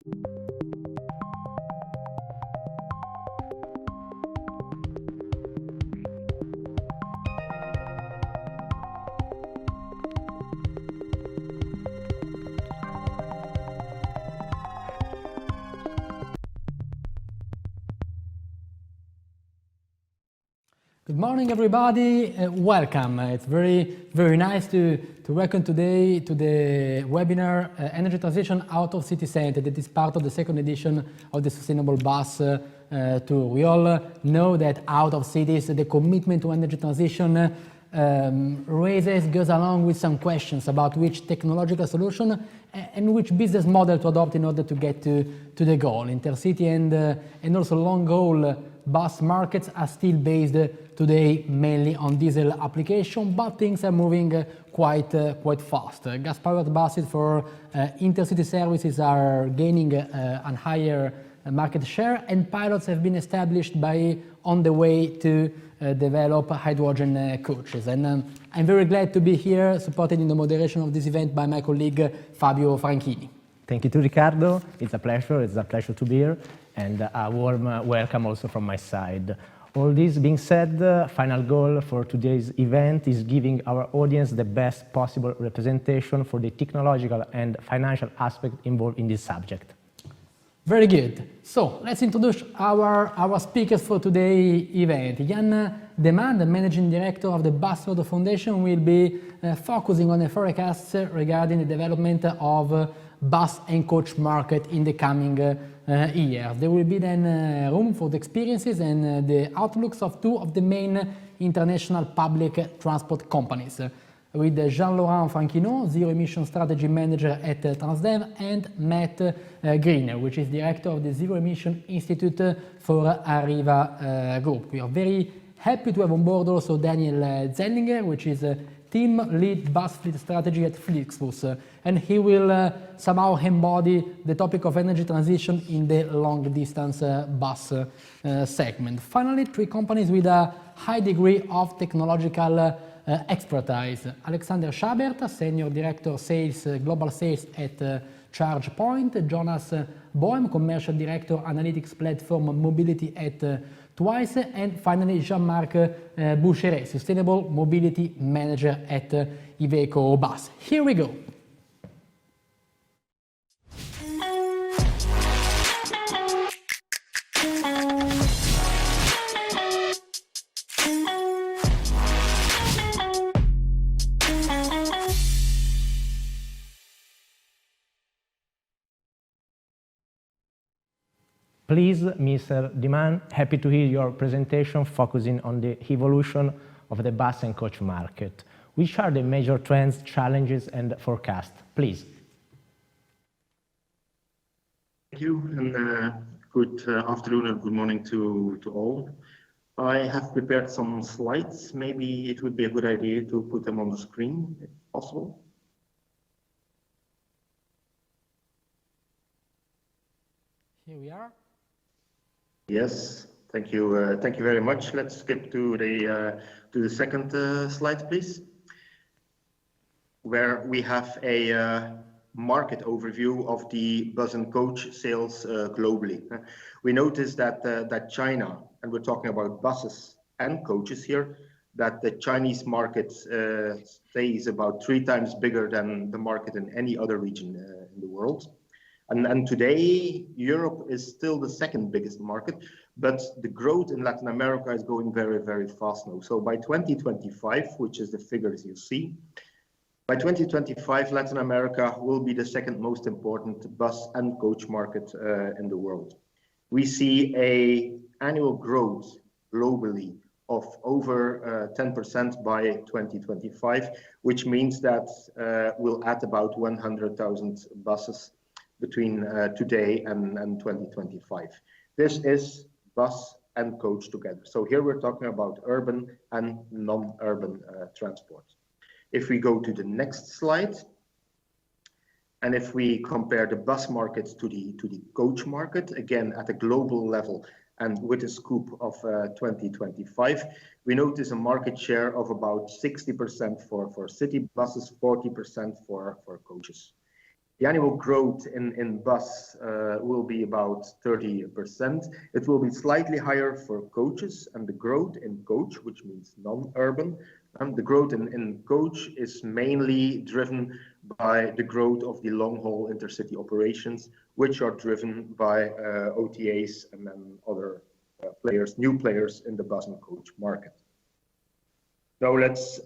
Good morning, everybody. Welcome. It's very nice to welcome today to the webinar Energy Transition Out of City Center. That is part of the second edition of the Sustainable Bus Tour. We all know that out of cities, the commitment to energy transition goes along with some questions about which technological solution and which business model to adopt in order to get to the goal. Intercity and also long-haul bus markets are still based today mainly on diesel application, but things are moving quite fast. Gas-powered buses for intercity services are gaining a higher market share, and pilots have been established on the way to develop hydrogen coaches. And I'm very glad to be here, supported in the moderation of this event by my colleague Fabio Franchini. Thank you to Riccardo. It's a pleasure to be here, and a warm welcome also from my side. All this being said, final goal for today's event is giving our audience the best possible representation for the technological and financial aspect involved in this subject. Very good. So let's introduce our speakers for today's event. Jan Deman, the Managing Director of the Bus Road Foundation, will be focusing on the forecasts regarding the development of bus and coach market in the coming years. There will be then room for the experiences and the outlooks of two of the main international public transport companies, with Jean-Laurent Franquinot, Zero Emission Strategy Manager at Transdev, and Matt Greener, which is Director of the Zero Emission Institute for Arriva Group. We are very happy to have on board also Daniel Zellinger, which is Team Lead Bus Fleet Strategy at Flixbus, and he will somehow embody the topic of energy transition in the long-distance bus segment. Finally, three companies with a high degree of technological expertise. Alexander Schabert, Senior Director Sales, Global Sales at ChargePoint. Jonas Boehm, Commercial Director Analytics Platform Mobility at Twice. And finally, Jean-Marc Boucheret, Sustainable Mobility Manager at Iveco Bus. Here we go. Please, Mr. Diman, happy to hear your presentation focusing on the evolution of the bus and coach market. Which are the major trends, challenges, and forecasts? Please. Thank you, and good afternoon and good morning to all. I have prepared some slides. Maybe it would be a good idea to put them on the screen, if possible. Here we are. Yes, thank you. Thank you very much. Let's skip to the second slide, please, where we have a market overview of the bus and coach sales globally. We notice that China, and we're talking about buses and coaches here, that the Chinese market stays about 3 times bigger than the market in any other region in the world. And today, Europe is still the second biggest market, but the growth in Latin America is going very, very fast now. So by 2025, which is the figures you see, by 2025, Latin America will be the second most important bus and coach market in the world. We see an annual growth globally of over 10% by 2025, which means that we'll add about 100,000 buses between today and 2025. This is bus and coach together. So here we're talking about urban and non-urban transport. If we go to the next slide, and if we compare the bus market to the coach market, again at a global level and with a scoop of 2025, we notice a market share of about 60% for city buses, 40% for coaches. The annual growth in bus will be about 30%. It will be slightly higher for coaches, and the growth in coach, which means non-urban, and the growth in coach is mainly driven by the growth of the long-haul intercity operations, which are driven by OTAs and then other players, new players in the bus and coach market. Now let's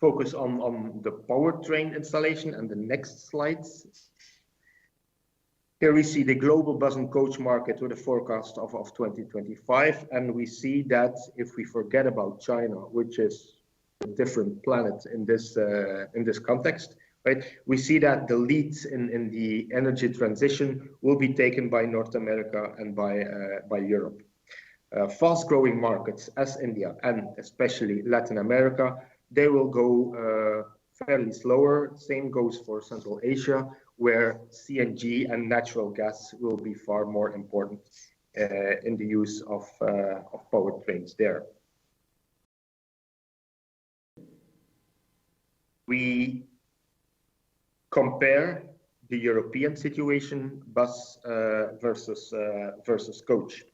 focus on the powertrain installation and the next slides. Here we see the global bus and coach market with a forecast of 2025, and we see that if we forget about China, which is a different planet in this context, right? We see that the leads in the energy transition will be taken by North America and by Europe. Fast-growing markets as India and especially Latin America, they will go fairly slower. Same goes for Central Asia, where CNG and natural gas will be far more important in the use of powertrains there. We compare the European situation, bus versus coach.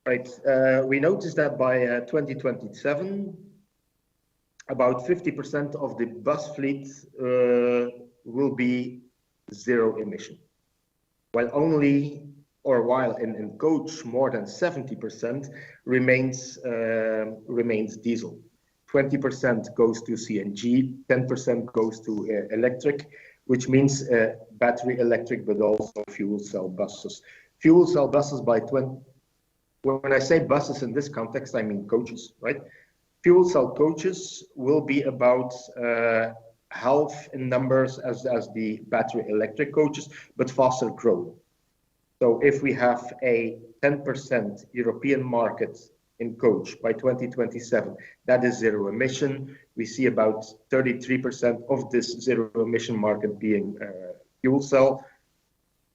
Right, we noticed that by 2027, about 50% of the bus fleet will be zero emission, while in coach more than 70% remains diesel. 20% goes to CNG, 10% goes to electric, which means battery electric, but also fuel cell buses. Fuel cell buses when I say buses in this context, I mean coaches, right? Fuel cell coaches will be about half in numbers as the battery electric coaches, but faster growing. So if we have a 10% European market in coach by 2027, that is zero emission. We see about 33% of this zero emission market being fuel cell.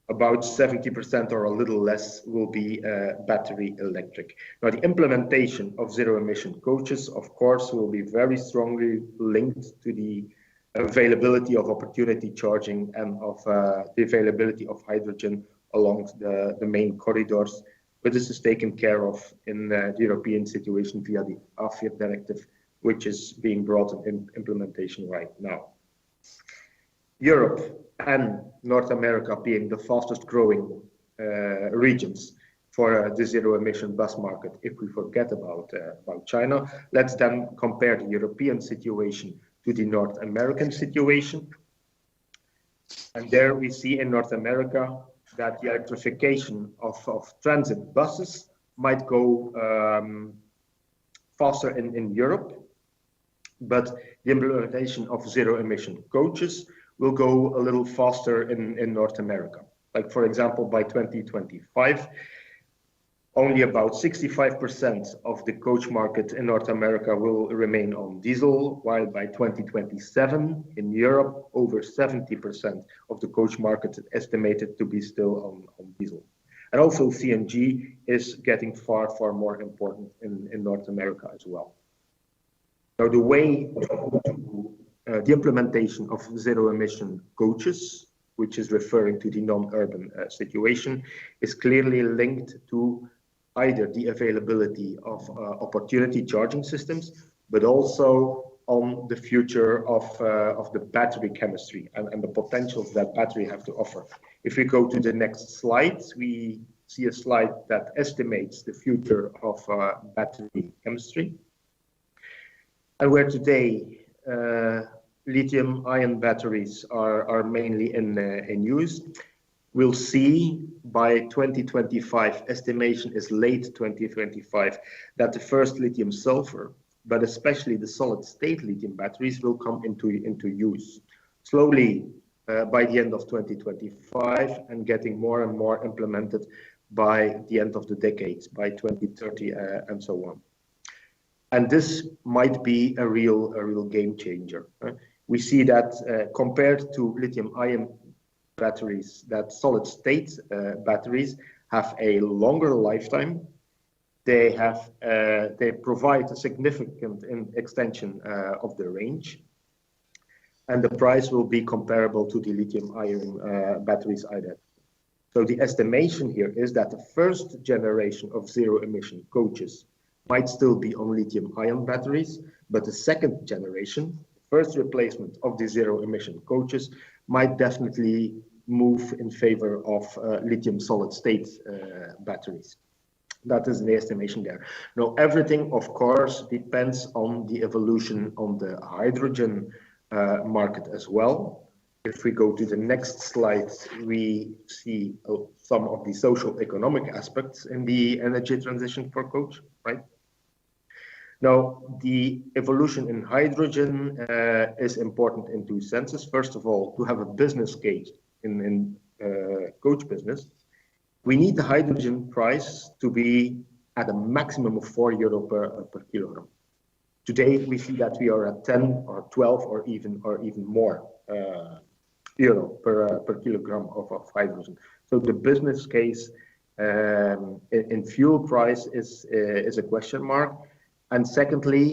About 70% or a little less will be battery electric. Now, the implementation of zero emission coaches, of course, will be very strongly linked to the availability of opportunity charging and of the availability of hydrogen along the main corridors. But this is taken care of in the European situation via the AFIR directive, which is being brought in implementation right now. Europe and North America being the fastest growing regions for the zero emission bus market. If we forget about China, let's then compare the European situation to the North American situation. And there we see in North America that the electrification of transit buses might go faster in Europe, but the implementation of zero emission coaches will go a little faster in North America. Like, for example, by 2025, only about 65% of the coach market in North America will remain on diesel, while by 2027 in Europe, over 70% of the coach market is estimated to be still on diesel. And also CNG is getting far more important in North America as well. Now, the way to the implementation of zero emission coaches, which is referring to the non-urban situation, is clearly linked to either the availability of opportunity charging systems, but also on the future of the battery chemistry and the potentials that battery have to offer. If we go to the next slide, we see a slide that estimates the future of battery chemistry. And where today lithium-ion batteries are mainly in use, we'll see by 2025, estimation is late 2025, that the first lithium sulfur, but especially the solid state lithium batteries, will come into use slowly by the end of 2025 and getting more and more implemented by the end of the decade, by 2030 and so on. And this might be a real game changer. We see that compared to lithium-ion batteries, that solid state batteries have a longer lifetime. They provide a significant extension of the range. and the price will be comparable to the lithium-ion batteries either. So the estimation here is that the first generation of zero-emission coaches might still be on lithium-ion batteries, but the second generation, first replacement of the zero-emission coaches, might definitely move in favor of lithium solid-state batteries. That is the estimation there. Now, everything, of course, depends on the evolution on the hydrogen market as well. If we go to the next slide, we see some of the social economic aspects in the energy transition for coach, right? Now, the evolution in hydrogen is important in two senses. First of all, to have a business case in coach business, we need the hydrogen price to be at a maximum of €4 per kilogram. Today, we see that we are at 10 or 12 or even more euro per kilogram of hydrogen. So the business case in fuel price is a question mark. And secondly,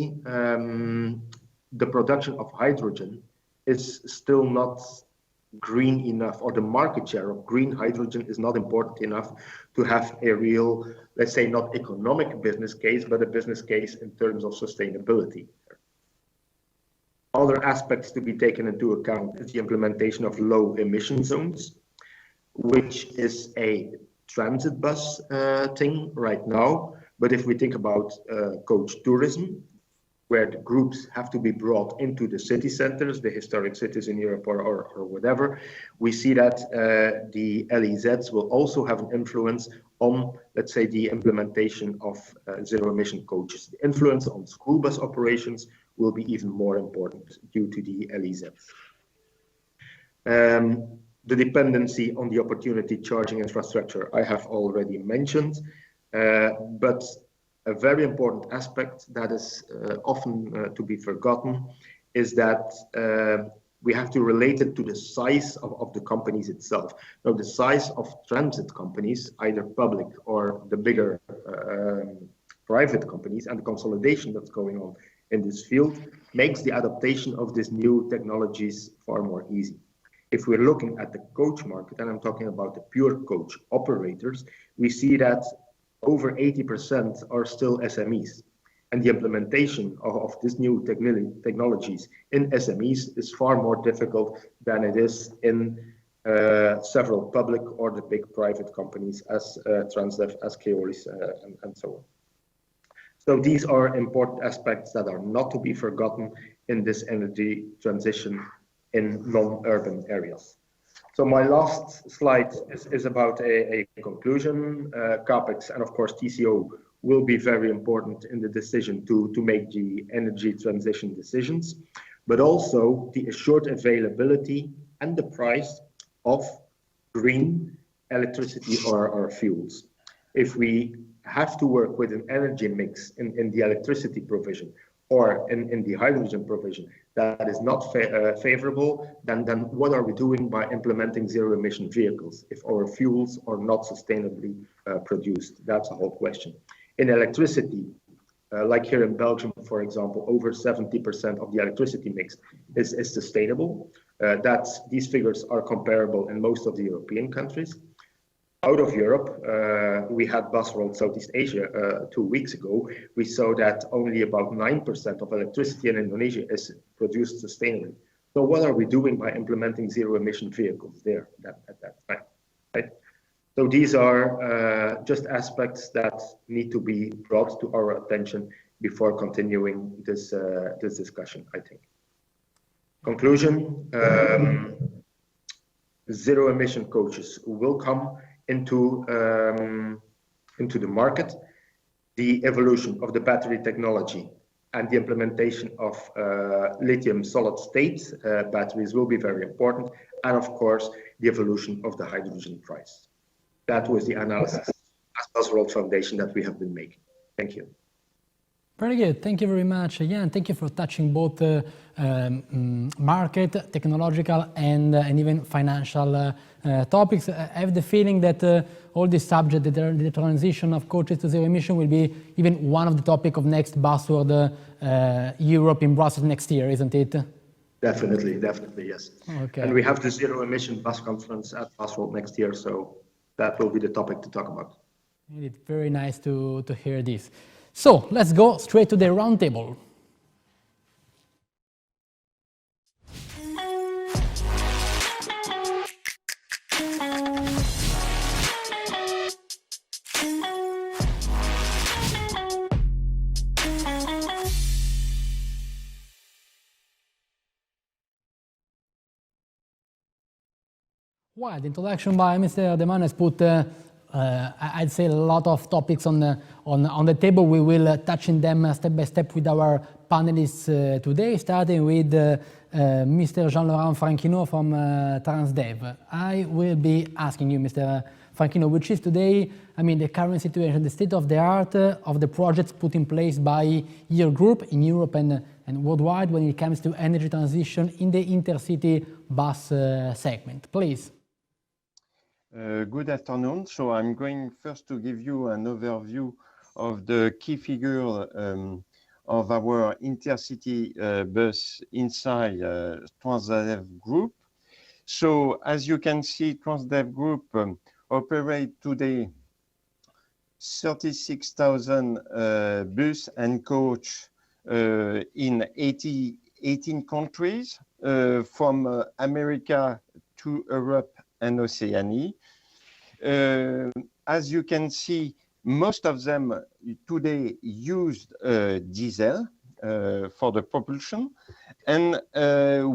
the production of hydrogen is still not green enough, or the market share of green hydrogen is not important enough to have a real, let's say, not economic business case, but a business case in terms of sustainability. Other aspects to be taken into account is the implementation of low emission zones, which is a transit bus thing right now. But if we think about coach tourism, where the groups have to be brought into the city centers, the historic cities in Europe or whatever, we see that the LEZs will also have an influence on, let's say, the implementation of zero-emission coaches. The influence on school bus operations will be even more important due to the LEZs. The dependency on the opportunity charging infrastructure I have already mentioned, but a very important aspect that is often to be forgotten is that we have to relate it to the size of the companies itself. Now, the size of transit companies, either public or the bigger private companies, and the consolidation that's going on in this field makes the adaptation of these new technologies far more easy. If we're looking at the coach market, and I'm talking about the pure coach operators, we see that over 80% are still SMEs. And the implementation of these new technologies in SMEs is far more difficult than it is in several public or the big private companies as Transdev, as Keolis, and so on. So these are important aspects that are not to be forgotten in this energy transition in non-urban areas. So my last slide is about a conclusion. CAPEX and of course TCO will be very important in the decision to make the energy transition decisions, but also the assured availability and the price of green electricity or fuels. If we have to work with an energy mix in the electricity provision or in the hydrogen provision that is not favorable, then what are we doing by implementing zero-emission vehicles if our fuels are not sustainably produced? That's the whole question. In electricity, like here in Belgium, for example, over 70% of the electricity mix is sustainable. These figures are comparable in most of the European countries. Out of Europe, we had Busworld Southeast Asia 2 weeks ago. We saw that only about 9% of electricity in Indonesia is produced sustainably. So what are we doing by implementing zero-emission vehicles there at that time? Right? So these are just aspects that need to be brought to our attention before continuing this discussion, I think. Conclusion, zero-emission coaches will come into the market. The evolution of the battery technology and the implementation of lithium solid-state batteries will be very important, and of course the evolution of the hydrogen price. That was the analysis as Busworld Foundation that we have been making. Thank you. Very good. Thank you very much, Jan. Thank you for touching both market, technological, and even financial topics. I have the feeling that all this subject, the transition of coaches to zero emission, will be even one of the topic of next Busworld Europe in Brussels next year, isn't it? Definitely, yes. Okay. And we have the zero emission bus conference at Basel next year, so that will be the topic to talk about. It's very nice to hear this. So let's go straight to the roundtable. Well, the introduction by Mr. Deman has put, I'd say, a lot of topics on the table. We will touch in them step by step with our panelists today, starting with Mr. Jean-Laurent Franquino from Transdev. I will be asking you, Mr. Franquino, which is today, I mean, the current situation, the state of the art of the projects put in place by your group in Europe and worldwide when it comes to energy transition in the intercity bus segment. Please. Good afternoon. So I'm going first to give you an overview of the key figure of our intercity bus inside Transdev Group. So as you can see, Transdev Group operate today 36,000 bus and coach in 18 countries, from America to Europe and Oceania. As you can see, most of them today use diesel for the propulsion, and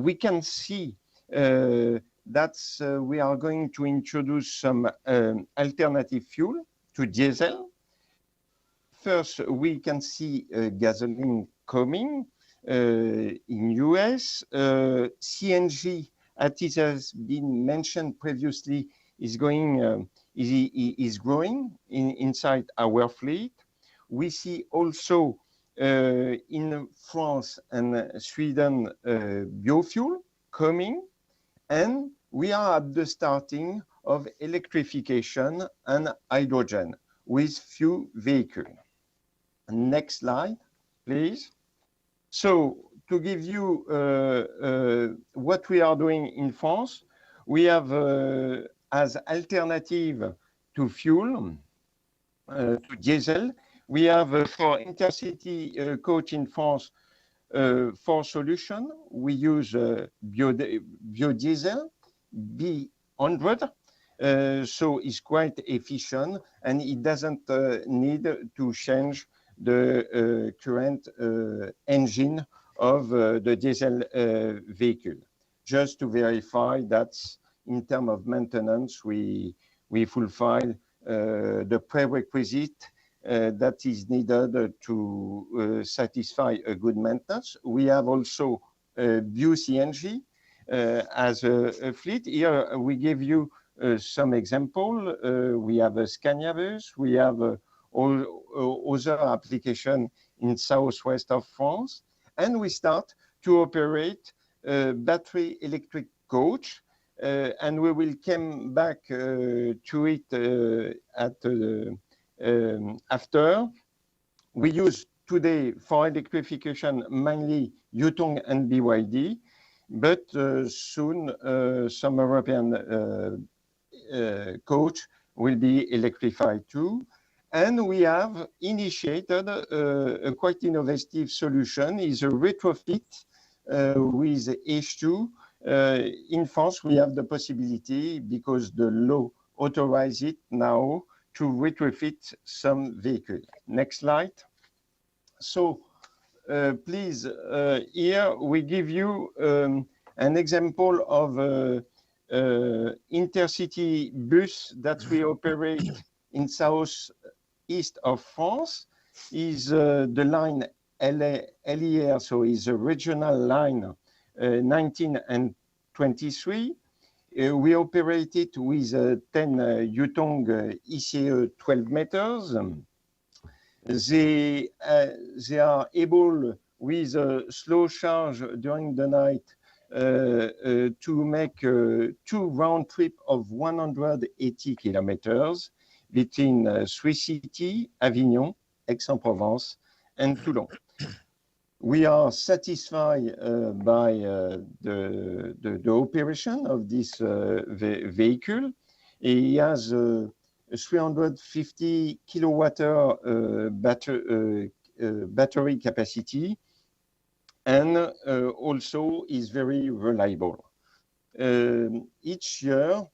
we can see that we are going to introduce some alternative fuel to diesel. First, we can see gasoline coming in US. CNG, as it has been mentioned previously, is growing inside our fleet. We see also in France and Sweden biofuel coming, and we are at the starting of electrification and hydrogen with few vehicles. Next slide, please. So to give you what we are doing in France, we have as alternative to fuel, to diesel, we have for intercity coach in France, for solution, we use biodiesel, B100, so it's quite efficient and it doesn't need to change the current engine of the diesel vehicle. Just to verify that in terms of maintenance, we fulfill the prerequisite that is needed to satisfy a good maintenance. We have also bio-CNG as a fleet. Here we give you some example. We have a Scania bus, we have all other application in southwest of France, and we start to operate battery electric coach, and we will come back to it after. We use today for electrification mainly Yutong and BYD, but soon some European coach will be electrified too. And we have initiated a quite innovative solution, is a retrofit with H2. In France, we have the possibility, because the law authorizes it now, to retrofit some vehicles. Next slide. So please, here we give you an example of intercity bus that we operate in southeast of France. Is the line LER, so is a regional line 19 and 23. We operated with 10 Yutong ECE 12 meters. They are able, with a slow charge during the night, to make 2 round trip of 180 kilometers between 3 cities, Avignon, Aix-en-Provence, and Toulon. We are satisfied by the operation of this vehicle. He has a 350 kilowatt-hour battery capacity, and also is very reliable. Each year,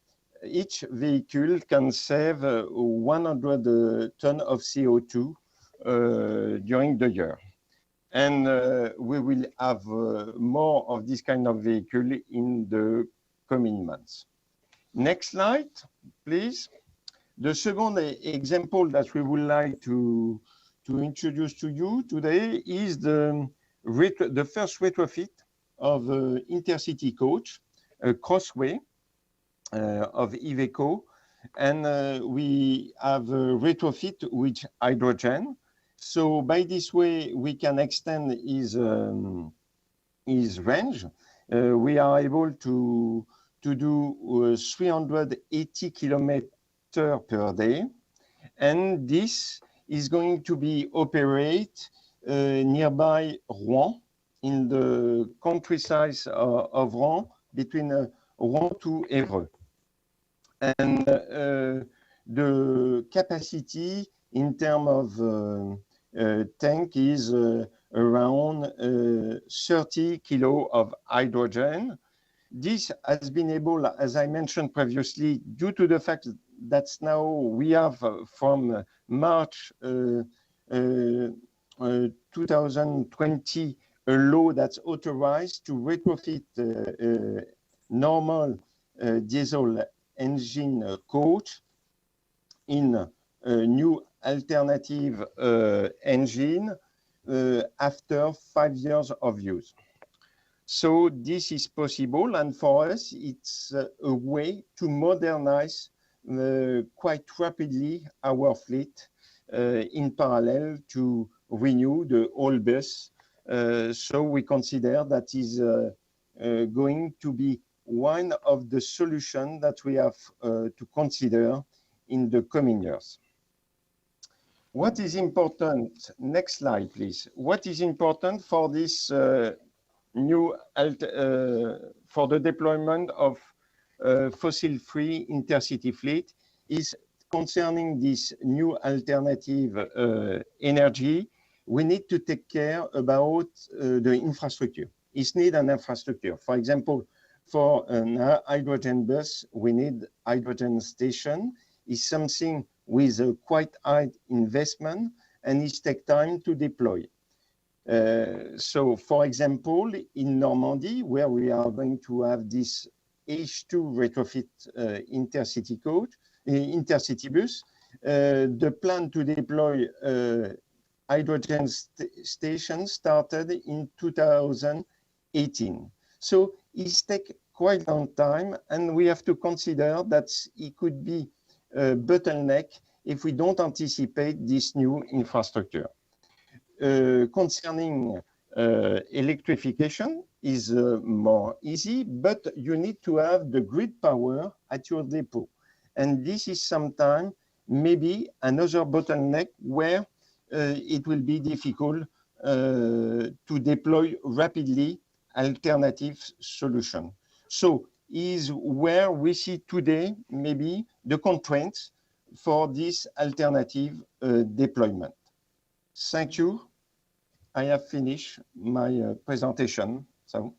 each vehicle can save 100 tons of CO2 during the year. And we will have more of this kind of vehicle in the coming months. Next slide, please. The second example that we would like to introduce to you today is the first retrofit of intercity coach, a Crossway of Iveco, and we have a retrofit with hydrogen. So by this way, we can extend his range. We are able to do 380 kilometers per day, and this is going to be operated nearby Rouen, in the countryside of Rouen, between Rouen to Évreux. And the capacity in terms of tank is around 30 kilo of hydrogen. This has been able, as I mentioned previously, due to the fact that now we have from March 2020 a law that's authorized to retrofit normal diesel engine coach in a new alternative engine after 5 years of use. So this is possible, and for us it's a way to modernize quite rapidly our fleet in parallel to renew the old bus. So we consider that is going to be one of the solutions that we have to consider in the coming years. What is important? Next slide, please. What is important for this for the deployment of fossil-free intercity fleet is concerning this new alternative energy. We need to take care about the infrastructure. It needs an infrastructure. For example, for a hydrogen bus, we need hydrogen station. It's something with a quite high investment, and it takes time to deploy. So, for example, in Normandy, where we are going to have this H2 retrofit intercity coach, intercity bus, the plan to deploy hydrogen station started in 2018. So it takes quite a long time, and we have to consider that it could be a bottleneck if we don't anticipate this new infrastructure. Concerning electrification is more easy, but you need to have the grid power at your depot. And this is sometimes maybe another bottleneck where it will be difficult to deploy rapidly alternative solution. So is where we see today maybe the constraints for this alternative deployment. Thank you. I have finished my presentation. So.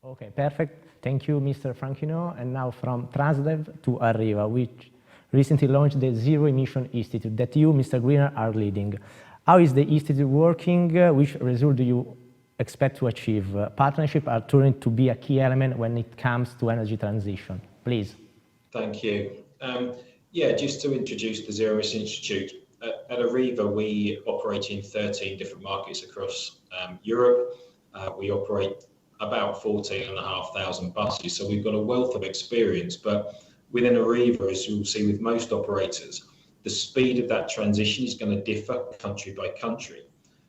Okay, perfect. Thank you, Mr. Franquinot. And now from Transdev to Arriva, which recently launched the Zero Emission Institute that you, Mr. Greener, are leading. How is the institute working? Which result do you expect to achieve? Partnerships are turning to be a key element when it comes to energy transition. Please. Thank you. Yeah, just to introduce the Zero Emission Institute. At Arriva, we operate in 13 different markets across Europe. We operate about 14,500 buses, so we've got a wealth of experience. But within Arriva, as you'll see with most operators, the speed of that transition is going to differ country by country.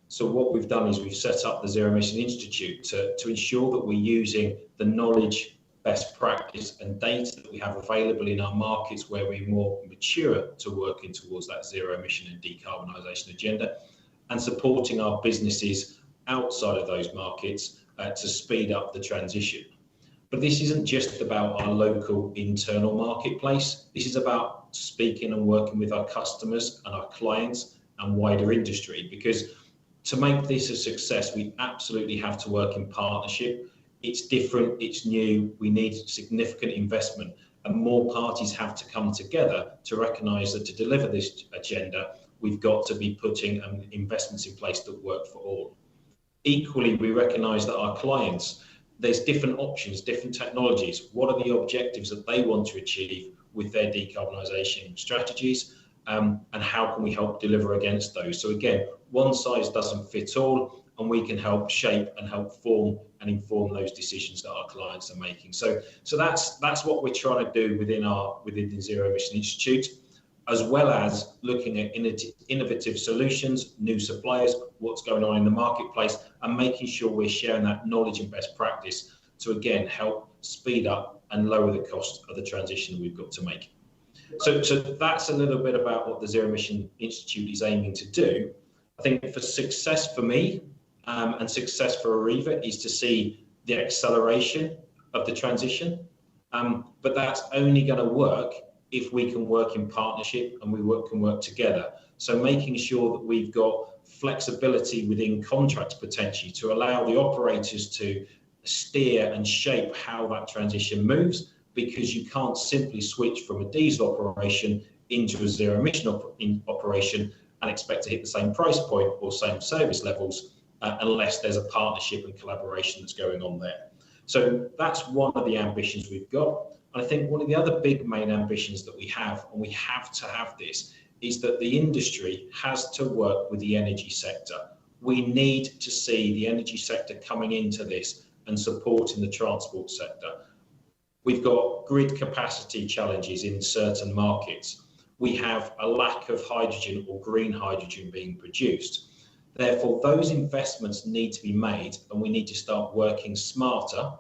So what we've done is we've set up the Zero Emission Institute to ensure that we're using the knowledge, best practice and data that we have available in our markets where we're more mature to working towards that zero emission and decarbonisation agenda, and supporting our businesses outside of those markets to speed up the transition. But this isn't just about our local internal marketplace. This is about speaking and working with our customers and our clients and wider industry, because to make this a success, we absolutely have to work in partnership. It's different, it's new, we need significant investment, and more parties have to come together to recognise that to deliver this agenda, we've got to be putting investments in place that work for all. Equally, we recognise that our clients, there's different options, different technologies. What are the objectives that they want to achieve with their decarbonisation strategies, and how can we help deliver against those? So again, one size doesn't fit all, and we can help shape and help form and inform those decisions that our clients are making. So that's what we're trying to do within the Zero Emission Institute, as well as looking at innovative solutions, new suppliers, what's going on in the marketplace, and making sure we're sharing that knowledge and best practice to, again, help speed up and lower the cost of the transition we've got to make. So that's a little bit about what the Zero Emission Institute is aiming to do. I think for success for me and success for Arriva is to see the acceleration of the transition, but that's only going to work if we can work in partnership and we can work together. So making sure that we've got flexibility within contracts potentially to allow the operators to steer and shape how that transition moves, because you can't simply switch from a diesel operation into a zero emission operation and expect to hit the same price point or same service levels unless there's a partnership and collaboration that's going on there. So that's one of the ambitions we've got. And I think one of the other big main ambitions that we have, and we have to have this, is that the industry has to work with the energy sector. We need to see the energy sector coming into this and supporting the transport sector. We've got grid capacity challenges in certain markets. We have a lack of hydrogen or green hydrogen being produced. Therefore, those investments need to be made, and we need to start working smarter.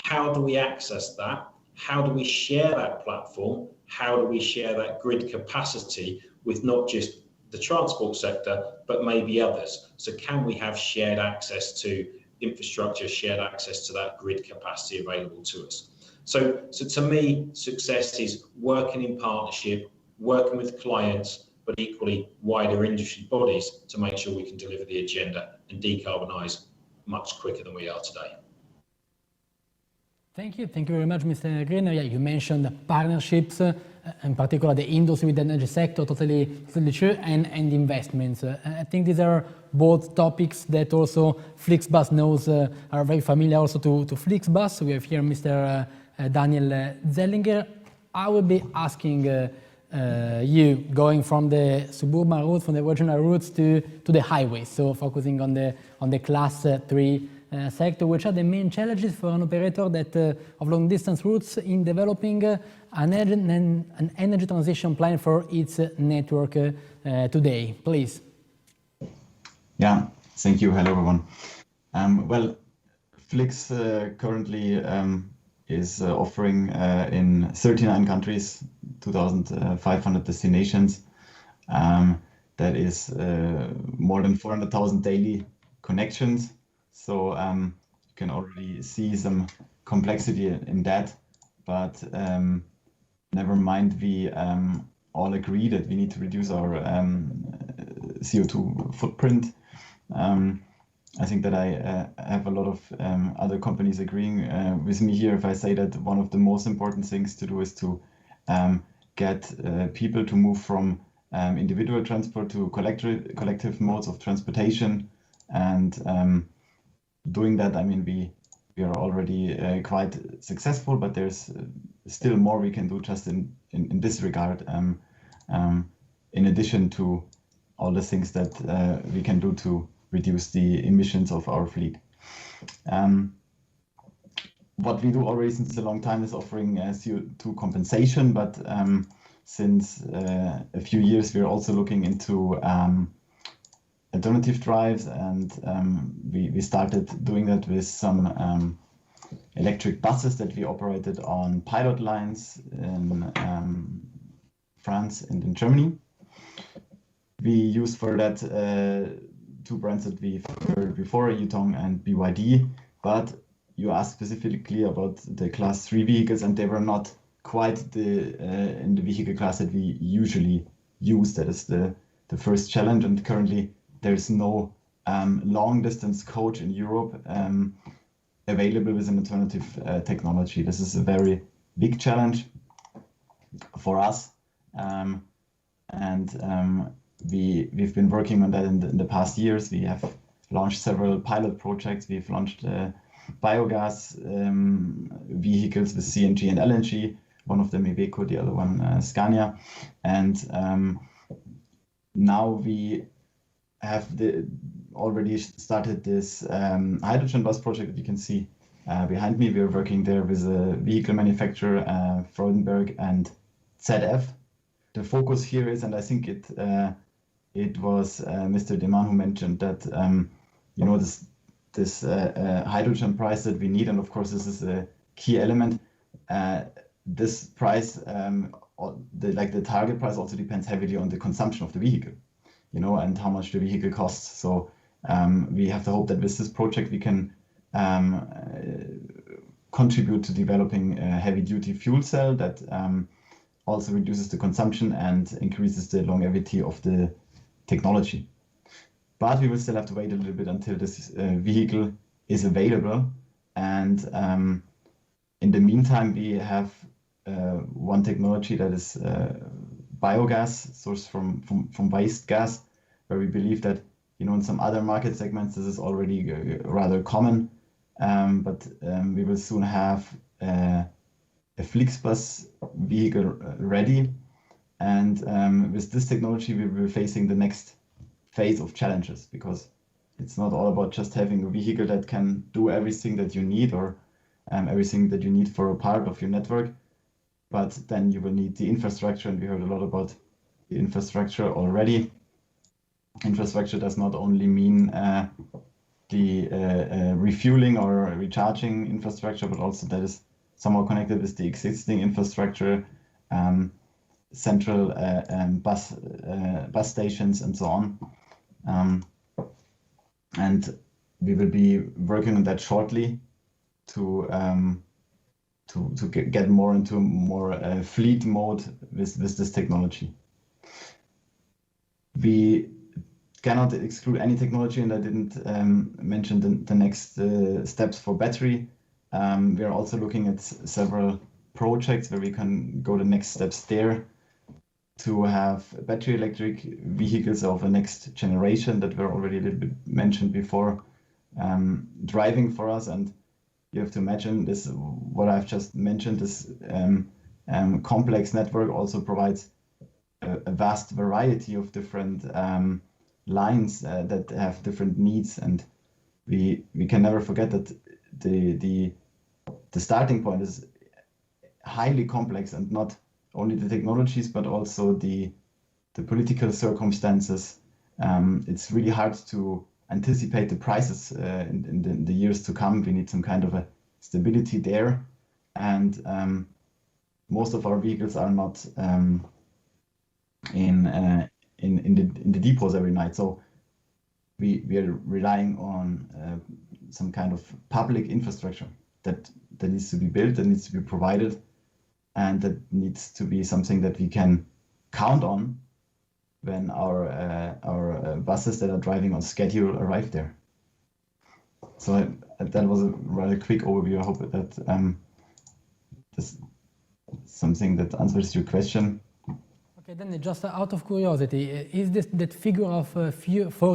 How do we access that? How do we share that platform? How do we share that grid capacity with not just the transport sector, but maybe others? So can we have shared access to infrastructure, shared access to that grid capacity available to us? So to me, success is working in partnership, working with clients, but equally wider industry bodies to make sure we can deliver the agenda and decarbonise much quicker than we are today. Thank you very much, Mr. Green. Yeah, you mentioned partnerships, in particular the industry with the energy sector, totally true, and investments. I think these are both topics that also Flixbus knows are very familiar also to Flixbus. We have here Mr. Daniel Zellinger. I will be asking you, going from the suburban routes, from the regional routes to the highways, so focusing on the class 3 sector, which are the main challenges for an operator that of long distance routes in developing an energy transition plan for its network today, please. Yeah, thank you. Hello, everyone. Well, Flix currently is offering in 39 countries, 2,500 destinations. That is more than 400,000 daily connections. So you can already see some complexity in that, but never mind, we all agree that we need to reduce our CO2 footprint. I think that I have a lot of other companies agreeing with me here if I say that one of the most important things to do is to get people to move from individual transport to collective modes of transportation. And doing that, I mean, we are already quite successful, but there's still more we can do just in this regard, in addition to all the things that we can do to reduce the emissions of our fleet. What we do already since a long time is offering CO2 compensation, but since a few years we're also looking into alternative drives, and we started doing that with some electric buses that we operated on pilot lines in France and in Germany. We use for that two brands that we've heard before, Yutong and BYD, but you asked specifically about the Class 3 vehicles, and they were not quite in the vehicle class that we usually use. That is the first challenge, and currently there's no long distance coach in Europe available with an alternative technology. This is a very big challenge for us, we've been working on that in the past years. We have launched several pilot projects. We've launched biogas vehicles with CNG and LNG, one of them Iveco, the other one Scania. And now we have already started this hydrogen bus project that you can see behind me. We are working there with a vehicle manufacturer, Freudenberg and ZF. The focus here is, and I think it was Mr. Deman who mentioned that this hydrogen price that we need, and of course this is a key element. This price, the target price, also depends heavily on the consumption of the vehicle, and how much the vehicle costs. So we have the hope that with this project we can contribute to developing a heavy-duty fuel cell that also reduces the consumption and increases the longevity of the technology. But we will still have to wait a little bit until this vehicle is available. And in the meantime, we have one technology that is biogas, sourced from waste gas, where we believe that in some other market segments this is already rather common. But we will soon have a Flixbus vehicle ready, and with this technology we will be facing the next phase of challenges, because it's not all about just having a vehicle that can do everything that you need, or everything that you need for a part of your network, but then you will need the infrastructure, and we heard a lot about the infrastructure already. Infrastructure does not only mean the refueling or recharging infrastructure, but also that is somehow connected with the existing infrastructure, central bus stations and so on. And we will be working on that shortly to get more into more fleet mode with this technology. We cannot exclude any technology, and I didn't mention the next steps for battery. We are also looking at several projects where we can go the next steps there to have battery electric vehicles of a next generation that were already a little bit mentioned before, driving for us. And you have to imagine this, what I've just mentioned, this complex network also provides a vast variety of different lines that have different needs, and we can never forget that the starting point is highly complex, and not only the technologies but also the political circumstances. It's really hard to anticipate the prices in the years to come. We need some kind of a stability there, and most of our vehicles are not in the depots every night. So we are relying on some kind of public infrastructure that needs to be built, that needs to be provided, and that needs to be something that we can count on when our buses that are driving on schedule arrive there. So that was a rather quick overview. I hope that this is something that answers your question. Okay, then just out of curiosity, is that figure of 4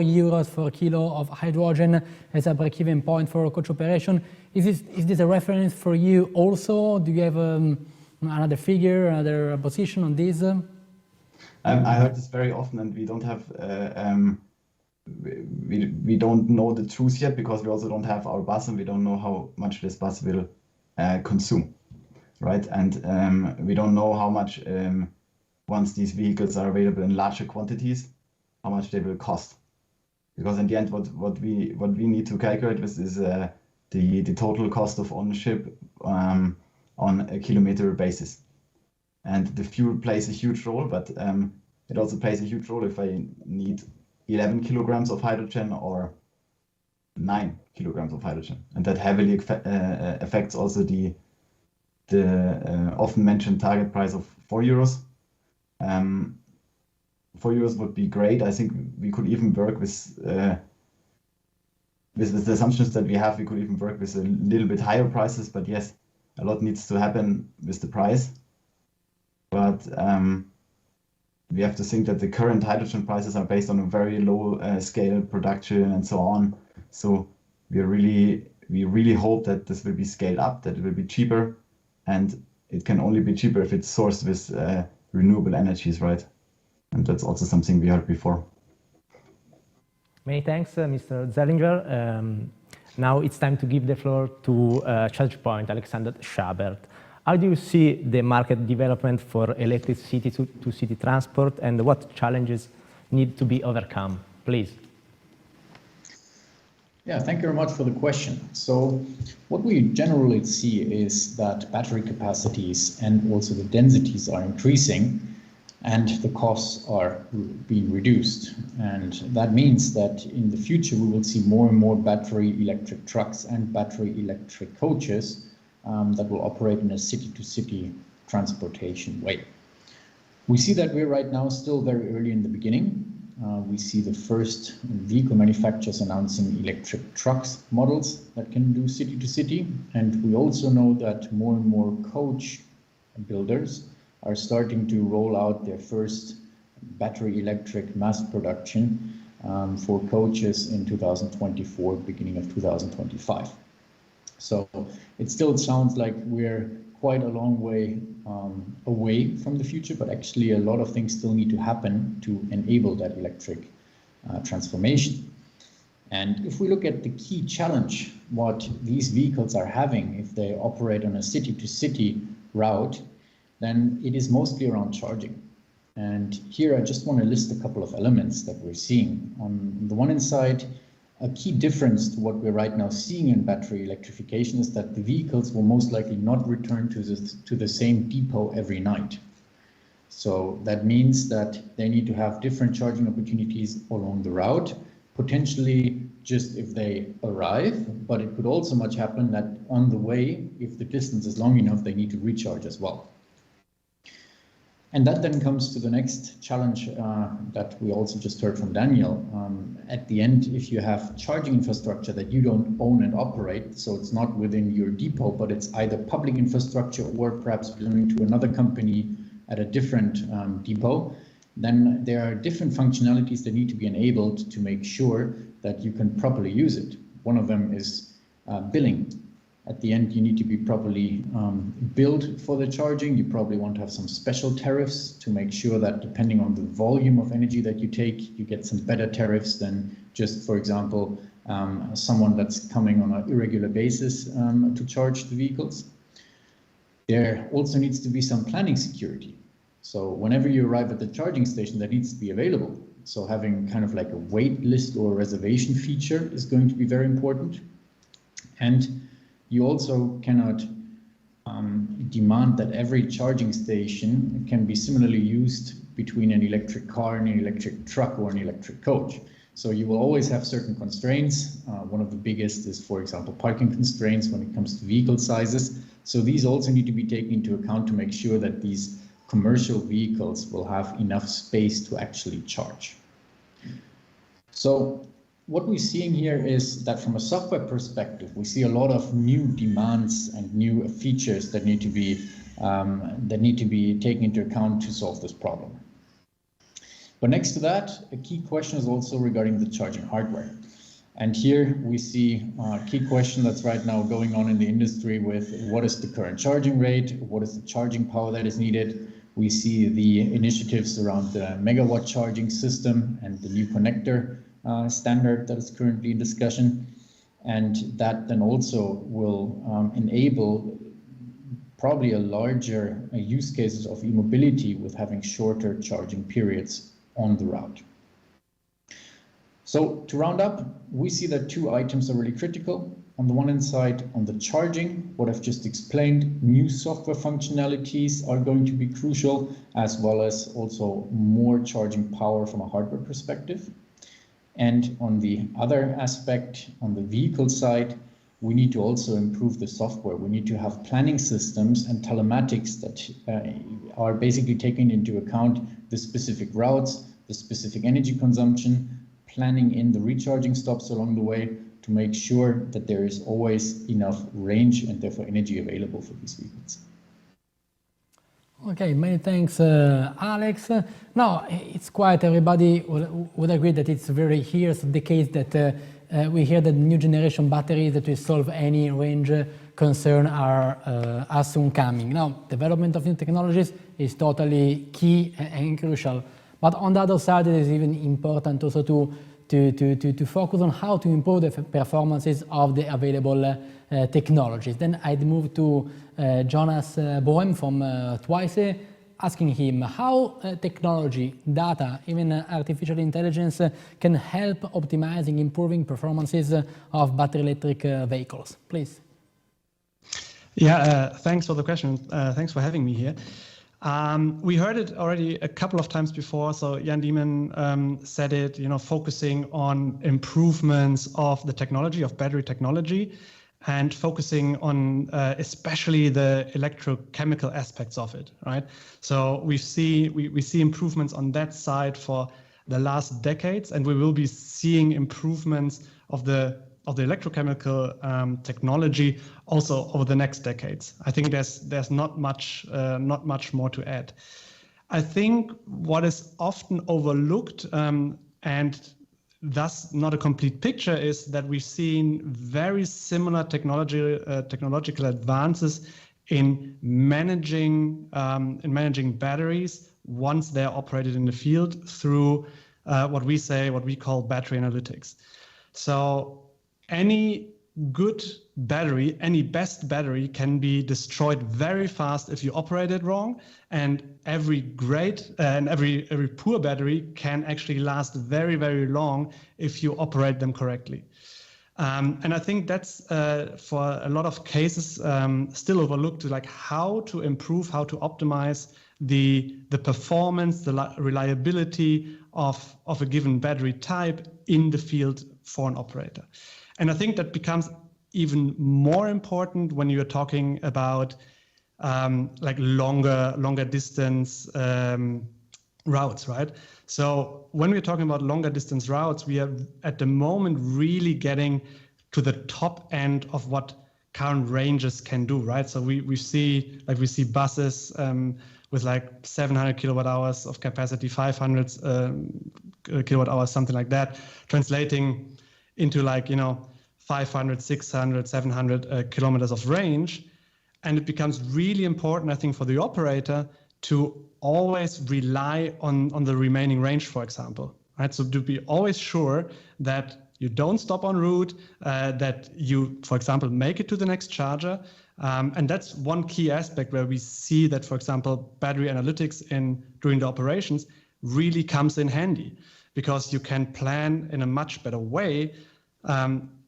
euros per kilo of hydrogen as a break-even point for coach operation, is this a reference for you also? Do you have another figure, another position on this? I heard this very often, and we don't have we don't know the truth yet, because we also don't have our bus, and we don't know how much this bus will consume, right? And we don't know how much once these vehicles are available in larger quantities, how much they will cost. Because in the end, what we need to calculate with is the total cost of ownership on a kilometer basis. And the fuel plays a huge role, but it also plays a huge role if I need 11 kilograms of hydrogen or 9 kilograms of hydrogen. And that heavily affects also the often mentioned target price of 4 euros. 4 euros would be great. I think we could even work with the assumptions that we have, we could even work with a little bit higher prices, but yes, a lot needs to happen with the price. But we have to think that the current hydrogen prices are based on a very low scale production and so on. So we really hope that this will be scaled up, that it will be cheaper, and it can only be cheaper if it's sourced with renewable energies, right? And that's also something we heard before. Many thanks, Mr. Zellinger. Now it's time to give the floor to ChargePoint, Alexander Schabert. How do you see the market development for electric city-to-city transport, and what challenges need to be overcome? Please. Yeah, thank you very much for the question. So what we generally see is that battery capacities and also the densities are increasing and the costs are being reduced. And that means that in the future we will see more and more battery electric trucks and battery electric coaches that will operate in a city-to-city transportation way. We see that we're right now still very early in the beginning. We see the first vehicle manufacturers announcing electric trucks models that can do city-to-city. And we also know that more and more coach builders are starting to roll out their first battery electric mass production for coaches in 2024, beginning of 2025. So it still sounds like we're quite a long way away from the future, but actually a lot of things still need to happen to enable that electric transformation. And if we look at the key challenge, what these vehicles are having if they operate on a city-to-city route, then it is mostly around charging. And here I just want to list a couple of elements that we're seeing. On the one hand side, a key difference to what we're right now seeing in battery electrification is that the vehicles will most likely not return to the same depot every night. So that means that they need to have different charging opportunities along the route, potentially just if they arrive, but it could also much happen that on the way, if the distance is long enough, they need to recharge as well. And that then comes to the next challenge that we also just heard from Daniel. At the end, if you have charging infrastructure that you don't own and operate, so it's not within your depot, but it's either public infrastructure or perhaps belonging to another company at a different depot, then there are different functionalities that need to be enabled to make sure that you can properly use it. One of them is billing. At the end, you need to be properly billed for the charging. You probably want to have some special tariffs to make sure that depending on the volume of energy that you take, you get some better tariffs than just, for example, someone that's coming on an irregular basis to charge the vehicles. There also needs to be some planning security. So whenever you arrive at the charging station, that needs to be available. So having kind of like a wait list or reservation feature is going to be very important. And you also cannot demand that every charging station can be similarly used between an electric car and an electric truck or an electric coach. So you will always have certain constraints. One of the biggest is, for example, parking constraints when it comes to vehicle sizes. So these also need to be taken into account to make sure that these commercial vehicles will have enough space to actually charge. So what we're seeing here is that from a software perspective, we see a lot of new demands and new features that need to be taken into account to solve this problem. But next to that, a key question is also regarding the charging hardware. And here we see a key question that's right now going on in the industry with what is the current charging rate, what is the charging power that is needed. We see the initiatives around the megawatt charging system and the new connector standard that is currently in discussion, and that then also will enable probably a larger use cases of e-mobility with having shorter charging periods on the route. So to round up, we see that two items are really critical. On the one hand side, on the charging, what I've just explained, new software functionalities are going to be crucial, as well as also more charging power from a hardware perspective. And on the other aspect, on the vehicle side, we need to also improve the software. We need to have planning systems and telematics that are basically taking into account the specific routes, the specific energy consumption, planning in the recharging stops along the way to make sure that there is always enough range and therefore energy available for these vehicles. Okay, many thanks, Alex. Now, it's quite, everybody would agree that it's very here the case that we hear that new generation batteries that will solve any range concern are soon coming. Now, development of new technologies is totally key and crucial. But on the other side, it is even important also to focus on how to improve the performances of the available technologies. Then I'd move to Jonas Bohem from Twice, asking him how technology, data, even artificial intelligence can help optimizing, improving performances of battery electric vehicles. Please. Yeah, thanks for the question. Thanks for having me here. We heard it already a couple of times before. So Jan Diemen said it, focusing on improvements of the technology, of battery technology, and focusing on especially the electrochemical aspects of it, right? So we see improvements on that side for the last decades, and we will be seeing improvements of the electrochemical technology also over the next decades. I think there's not much more to add. I think what is often overlooked and thus not a complete picture is that we've seen very similar technological advances in managing batteries once they're operated in the field through what we call battery analytics. So any good battery, any best battery can be destroyed very fast if you operate it wrong, and every great and every poor battery can actually last very, very long if you operate them correctly. And I think that's for a lot of cases still overlooked, like how to improve, how to optimize the performance, the reliability of a given battery type in the field for an operator. And I think that becomes even more important when you're talking about like longer distance routes, right? So when we're talking about longer distance routes, we are at the moment really getting to the top end of what current ranges can do, right? So we see buses with like 700 kilowatt hours of capacity, 500 kilowatt hours, something like that, translating into 500, 600, 700 kilometers of range. And it becomes really important, I think, for the operator to always rely on the remaining range, for example, right? So to be always sure that you don't stop en route, that you, for example, make it to the next charger. And that's one key aspect where we see that, for example, battery analytics during the operations really comes in handy, because you can plan in a much better way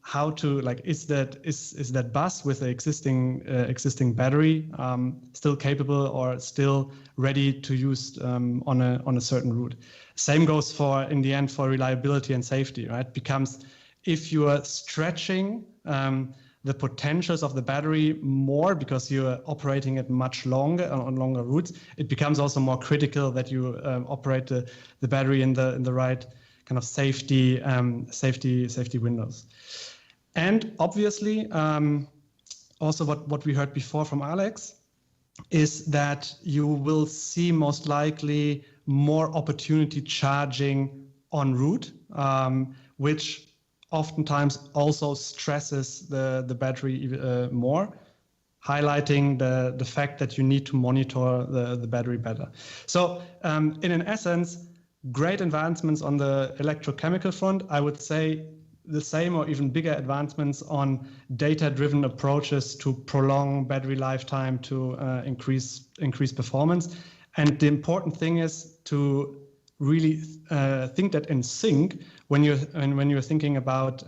how to, is that bus with the existing battery still capable or still ready to use on a certain route. Same goes in the end for reliability and safety, right? Becomes, if you are stretching the potentials of the battery more because you are operating it much longer on longer routes, it becomes also more critical that you operate the battery in the right kind of safety windows. And obviously, also what we heard before from Alex is that you will see most likely more opportunity charging en route, which oftentimes also stresses the battery more, highlighting the fact that you need to monitor the battery better. So in an essence, great advancements on the electrochemical front. I would say the same or even bigger advancements on data-driven approaches to prolong battery lifetime, to increase performance. And the important thing is to really think that in sync when you're thinking about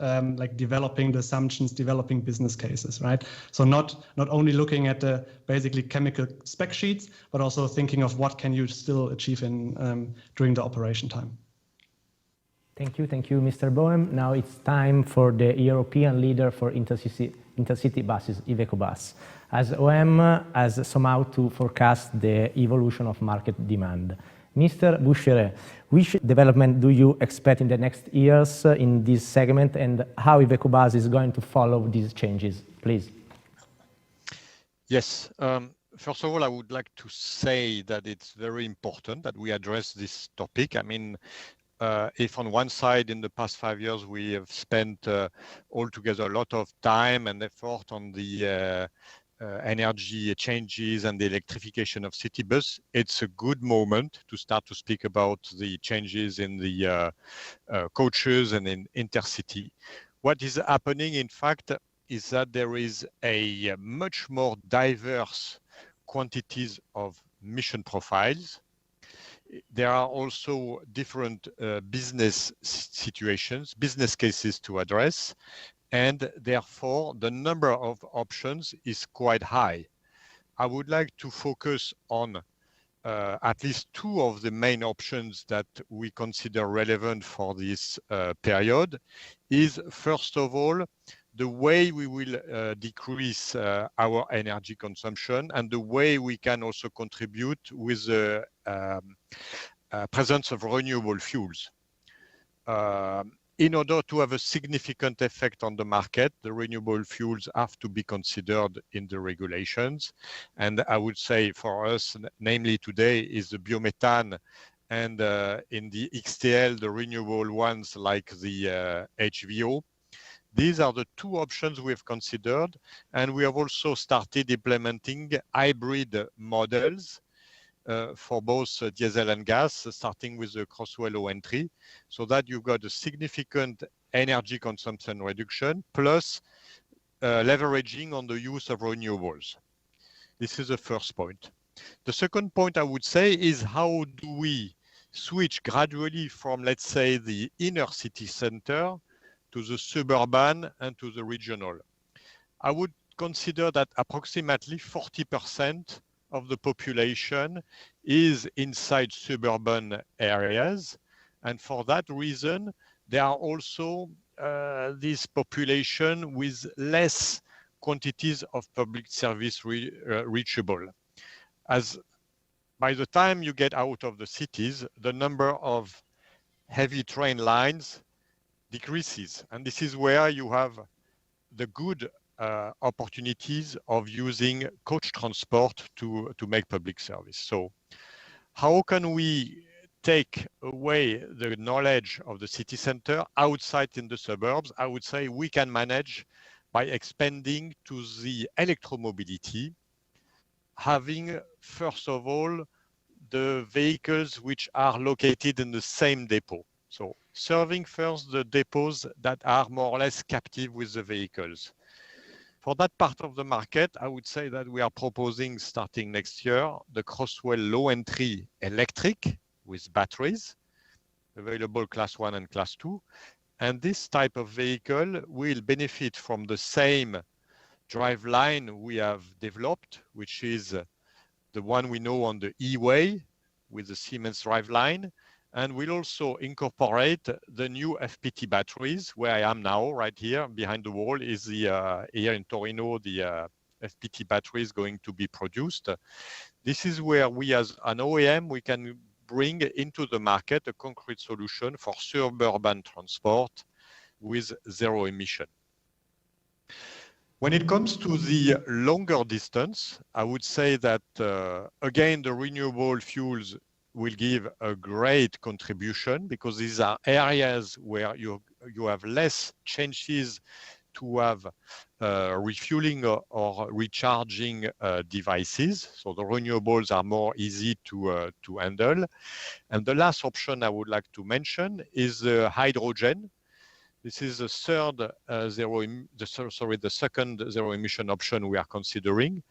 developing the assumptions, developing business cases, right? So not only looking at the basically chemical spec sheets, but also thinking of what can you still achieve during the operation time. Thank you, Mr. Boehm. Now it's time for the European leader for intercity buses, Iveco Bus. As OM has somehow to forecast the evolution of market demand. Mr. Boucheret, which development do you expect in the next years in this segment, and how Iveco Bus is going to follow these changes? Please. Yes. First of all, I would like to say that it's very important that we address this topic. I mean, if on one side in the past 5 years we have spent altogether a lot of time and effort on the energy changes and the electrification of city bus, it's a good moment to start to speak about the changes in the coaches and in intercity. What is happening, in fact, is that there is a much more diverse quantities of mission profiles. There are also different business situations, business cases to address, and therefore the number of options is quite high. I would like to focus on at least two of the main options that we consider relevant for this period. Is first of all, the way we will decrease our energy consumption and the way we can also contribute with the presence of renewable fuels. In order to have a significant effect on the market, the renewable fuels have to be considered in the regulations. And I would say for us, namely today, is the biomethane and in the XTL, the renewable ones like the HVO. These are the two options we have considered, and we have also started implementing hybrid models for both diesel and gas, starting with the Crosswell low entry, so that you've got a significant energy consumption reduction plus leveraging on the use of renewables. This is the first point. The second point I would say is how do we switch gradually from, let's say, the inner city center to the suburban and to the regional. I would consider that approximately 40% of the population is inside suburban areas. And for that reason, there are also this population with less quantities of public service reachable. As by the time you get out of the cities, the number of heavy train lines decreases. And this is where you have the good opportunities of using coach transport to make public service. So how can we take away the knowledge of the city center outside in the suburbs? I would say we can manage by expanding to the electromobility, having first of all the vehicles which are located in the same depot. So serving first the depots that are more or less captive with the vehicles. For that part of the market, I would say that we are proposing starting next year, the Crosswell low entry electric with batteries, available class 1 and class 2. And this type of vehicle will benefit from the same driveline we have developed, which is the one we know on the E-Way with the Siemens driveline. And we'll also incorporate the new FPT batteries, where I am now, right here behind the wall is the, here in Torino, the FPT battery is going to be produced. This is where we as an OEM, we can bring into the market a concrete solution for suburban transport with zero emission. When it comes to the longer distance, I would say that, again, the renewable fuels will give a great contribution because these are areas where you have less chances to have refueling or recharging devices. So the renewables are more easy to handle. And the last option I would like to mention is hydrogen. This is the second zero emission option we are considering.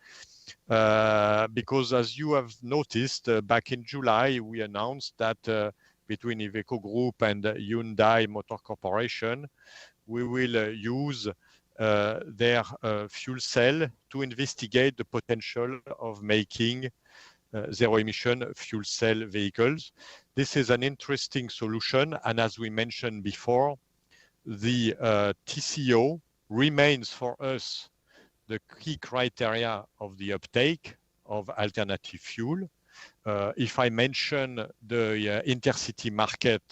Because as you have noticed, back in July, we announced that between Iveco Group and Hyundai Motor Corporation, we will use their fuel cell to investigate the potential of making zero-emission fuel cell vehicles. This is an interesting solution, and as we mentioned before, the TCO remains for us the key criteria of the uptake of alternative fuel. If I mention the intercity market,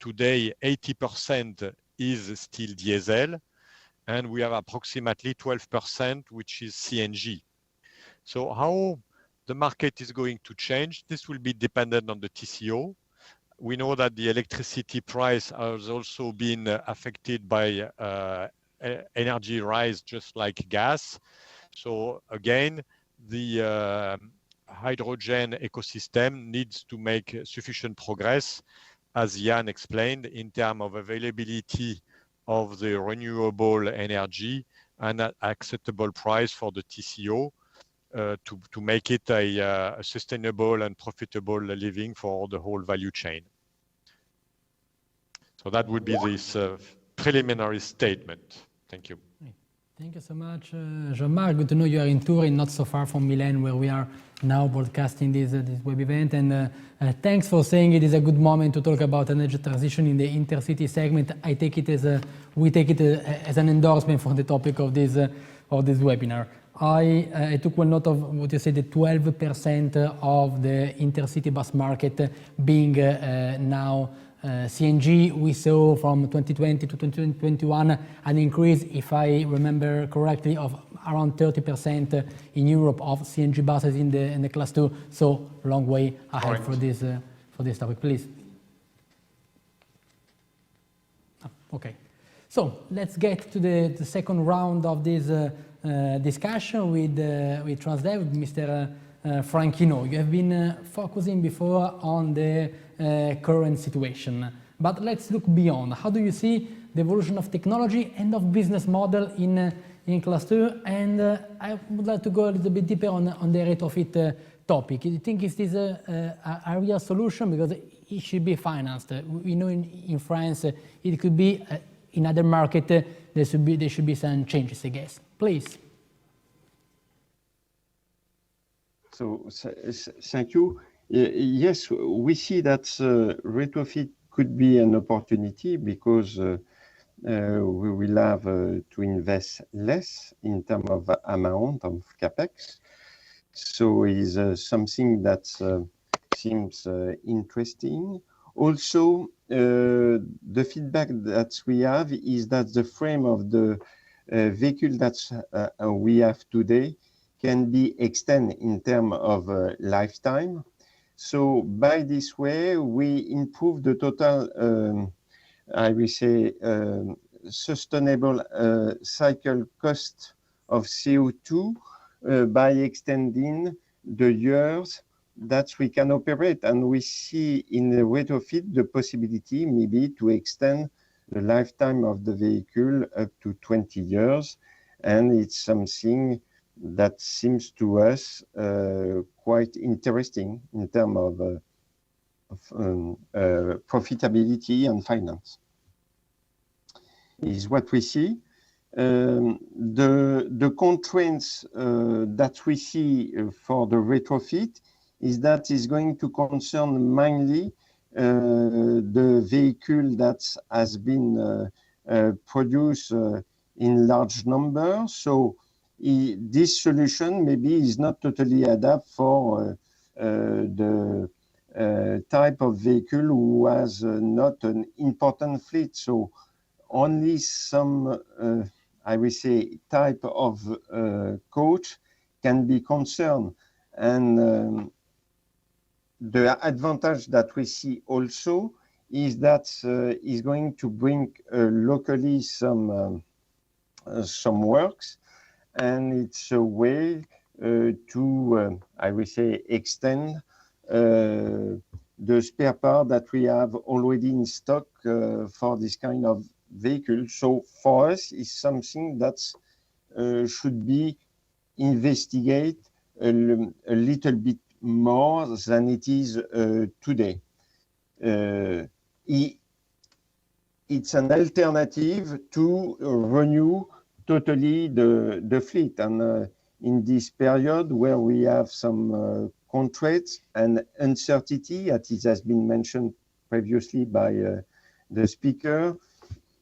today 80% is still diesel, and we have approximately 12% which is CNG. So how the market is going to change, this will be dependent on the TCO. We know that the electricity price has also been affected by energy rise, just like gas. So again, the hydrogen ecosystem needs to make sufficient progress, as Jan explained, in terms of availability of the renewable energy and an acceptable price for the TCO to make it a sustainable and profitable living for the whole value chain. So that would be this preliminary statement. Thank you. Thank you so much, Jean-Marc. Good to know you are in Turin, not so far from Milan, where we are now broadcasting this web event. And thanks for saying it is a good moment to talk about energy transition in the intercity segment. I take it as we take it as an endorsement for the topic of this webinar. I took one note of what you said, the 12% of the intercity bus market being now CNG. We saw from 2020 to 2021 an increase, if I remember correctly, of around 30% in Europe of CNG buses in the class 2. So long way ahead for this topic, please. Okay, so let's get to the second round of this discussion with Transdev, Mr. Franchino. You have been focusing before on the current situation, but let's look beyond. How do you see the evolution of technology and of business model in class 2? And I would like to go a little bit deeper on the retrofit topic. Do you think is this a real solution? Because it should be financed. We know in France it could be. In other market there should be some changes, I guess. Please. So thank you. Yes, we see that retrofit could be an opportunity because we will have to invest less in terms of amount of capex. So is something that seems interesting. Also, the feedback that we have is that the frame of the vehicle that we have today can be extended in terms of lifetime. So by this way, we improve the total, I will say, sustainable cycle cost of CO2 by extending the years that we can operate. And we see in the retrofit the possibility maybe to extend the lifetime of the vehicle up to 20 years. And it's something that seems to us quite interesting in terms of profitability and finance. Is what we see. The constraints that we see for the retrofit is that is going to concern mainly the vehicle that has been produced in large numbers. So this solution maybe is not totally adapted for the type of vehicle who has not an important fleet. So only some, I will say, type of coach can be concerned. And the advantage that we see also is that is going to bring locally some works, and it's a way to, I will say, extend the spare part that we have already in stock for this kind of vehicle. So for us, it's something that should be investigated a little bit more than it is today. It's an alternative to renew totally the fleet. And in this period where we have some contracts and uncertainty, as it has been mentioned previously by the speaker,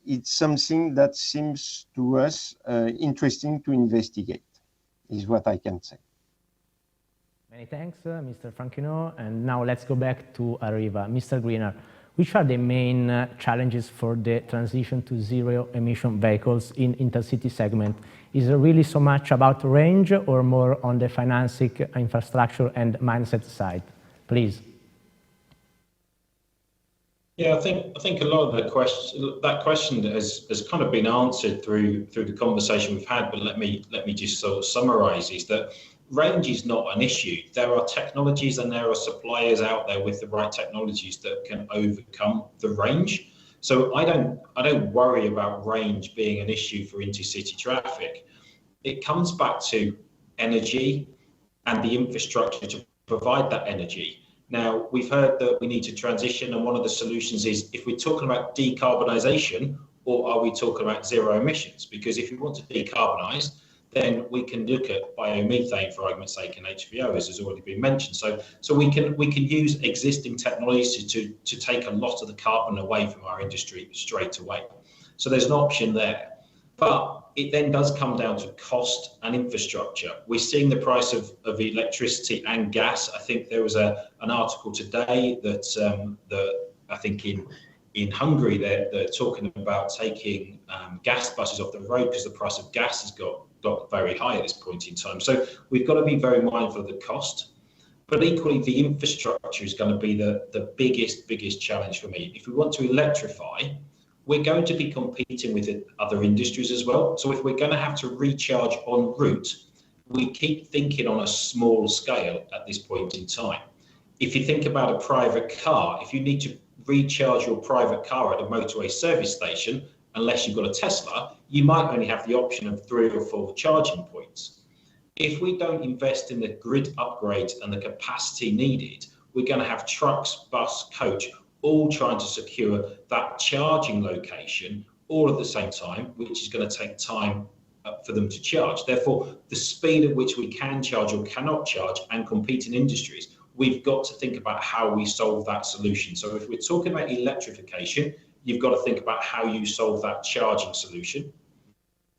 it's something that seems to us interesting to investigate, is what I can say. Many thanks, Mr. Franquinot. And now let's go back to Arriva. Mr. Greener, which are the main challenges for the transition to zero-emission vehicles in intercity segment? Is it really so much about range or more on the financing, infrastructure and mindset side? Please. Yeah, I think a lot of that question has kind of been answered through the conversation we've had. But let me just sort of summarise: is that range is not an issue. There are technologies and there are suppliers out there with the right technologies that can overcome the range. So I don't worry about range being an issue for intercity traffic. It comes back to energy and the infrastructure to provide that energy. Now, we've heard that we need to transition, and one of the solutions is if we're talking about decarbonisation, or are we talking about zero emissions? Because if you want to decarbonise, then we can look at biomethane, for argument's sake, and HVO, as has already been mentioned. So we can use existing technologies to take a lot of the carbon away from our industry straight away. So there's an option there. But it then does come down to cost and infrastructure. We're seeing the price of electricity and gas. I think there was an article today that I think in Hungary they're talking about taking gas buses off the road because the price of gas has got very high at this point in time. So we've got to be very mindful of the cost. But equally, the infrastructure is going to be the biggest challenge for me. If we want to electrify, we're going to be competing with other industries as well. So if we're going to have to recharge en route, we keep thinking on a small scale at this point in time. If you think about a private car, if you need to recharge your private car at a motorway service station, unless you've got a Tesla, you might only have the option of 3 or 4 charging points. If we don't invest in the grid upgrades and the capacity needed, we're going to have trucks, bus, coach, all trying to secure that charging location all at the same time, which is going to take time for them to charge. Therefore, the speed at which we can charge or cannot charge and compete in industries, we've got to think about how we solve that solution. So if we're talking about electrification, you've got to think about how you solve that charging solution.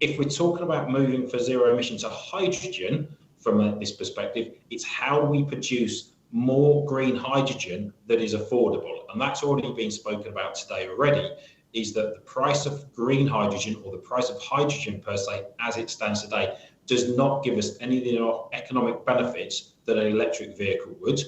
If we're talking about moving for zero emission to hydrogen, from this perspective, it's how we produce more green hydrogen that is affordable. And that's already been spoken about today already, is that the price of green hydrogen or the price of hydrogen per se, as it stands today, does not give us any of the economic benefits that an electric vehicle would.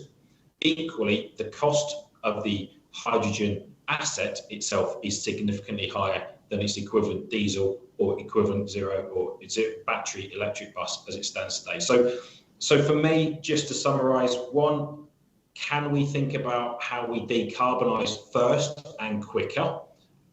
Equally, the cost of the hydrogen asset itself is significantly higher than its equivalent diesel or equivalent zero or battery electric bus as it stands today. So for me, just to summarise, one, can we think about how we decarbonise first and quicker?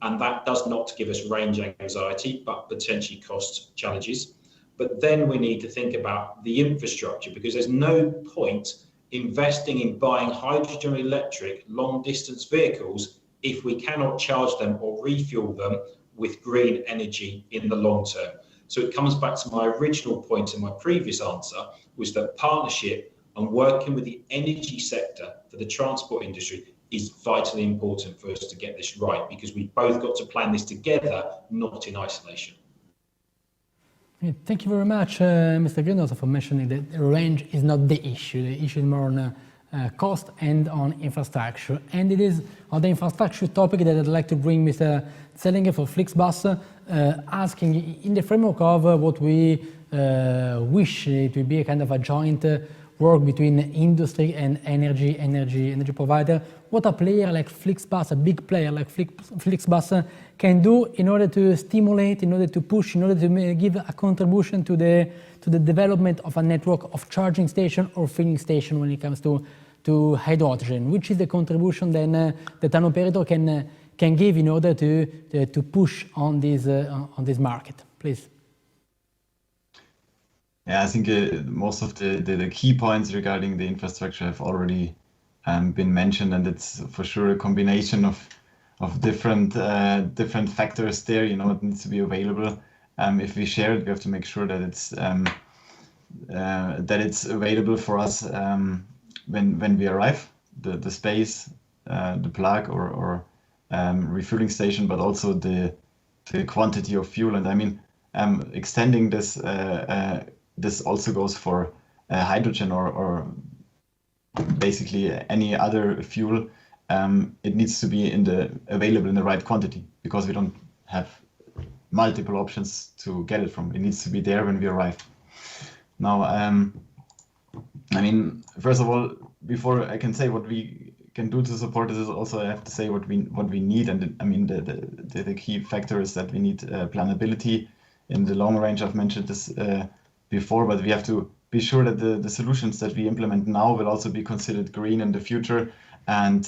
And that does not give us range anxiety, but potentially cost challenges. But then we need to think about the infrastructure, because there's no point investing in buying hydrogen electric long distance vehicles if we cannot charge them or refuel them with green energy in the long term. So it comes back to my original point in my previous answer, was that partnership and working with the energy sector for the transport industry is vitally important for us to get this right, because we've both got to plan this together, not in isolation. Thank you very much, Mr. Green, also for mentioning that the range is not the issue. The issue is more on cost and on infrastructure. And it is on the infrastructure topic that I'd like to bring Mr. Zellinger for Flixbus, asking in the framework of what we wish it will be a kind of a joint work between industry and energy provider, what a player like Flixbus, a big player like Flixbus, can do in order to stimulate, in order to push, in order to give a contribution to the development of a network of charging station or filling station when it comes to hydrogen. Which is the contribution then that an operator can give in order to push on this market, please? Yeah, I think most of the key points regarding the infrastructure have already been mentioned, and it's for sure a combination of different factors there. You know, it needs to be available. If we share it, we have to make sure that it's available for us when we arrive, the space, the plug or refueling station, but also the quantity of fuel. And I mean, extending this, this also goes for hydrogen or basically any other fuel. It needs to be available in the right quantity, because we don't have multiple options to get it from. It needs to be there when we arrive. Now, I mean, first of all, before I can say what we can do to support this, also I have to say what we need. And I mean, the key factor is that we need planability in the long range. I've mentioned this before, but we have to be sure that the solutions that we implement now will also be considered green in the future. And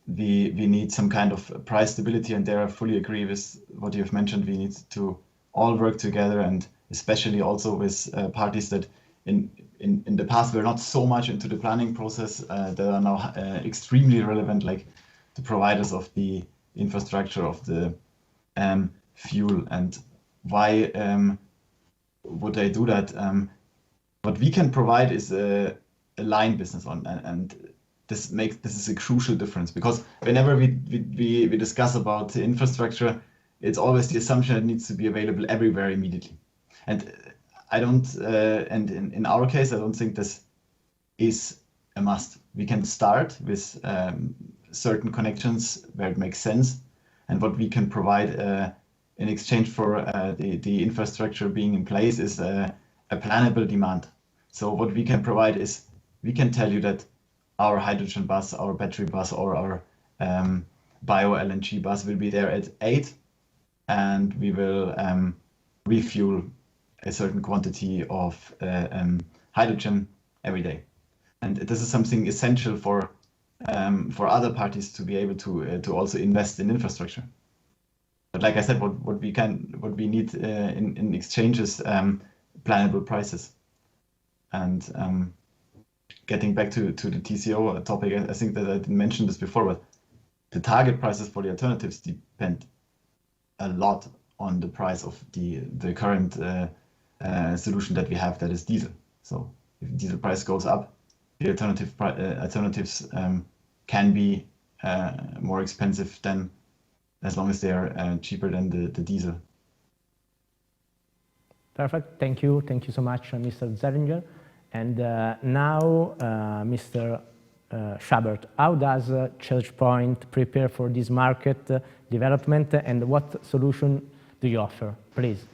we need some kind of price stability, and there I fully agree with what you've mentioned. We need to all work together, and especially also with parties that in the past were not so much into the planning process, that are now extremely relevant, like the providers of the infrastructure of the fuel. And why would they do that? What we can provide is a line business and this is a crucial difference, because whenever we discuss about the infrastructure, it's always the assumption it needs to be available everywhere immediately. And I don't, and in our case, I don't think this is a must. We can start with certain connections where it makes sense, and what we can provide in exchange for the infrastructure being in place is a plannable demand. So what we can provide is, we can tell you that our hydrogen bus, our battery bus, or our bio LNG bus will be there at 8, and we will refuel a certain quantity of hydrogen every day. And this is something essential for other parties to be able to also invest in infrastructure. But like I said, what we need in exchange is plannable prices. And getting back to the TCO topic, I think that I didn't mention this before, but the target prices for the alternatives depend a lot on the price of the current solution that we have, that is diesel. So if diesel price goes up, the alternatives can be more expensive than, as long as they are cheaper than the diesel. Perfect. Thank you so much, Mr. Zeringer. And now, Mr. Schabert, how does ChargePoint prepare for this market development, and what solution do you offer, please?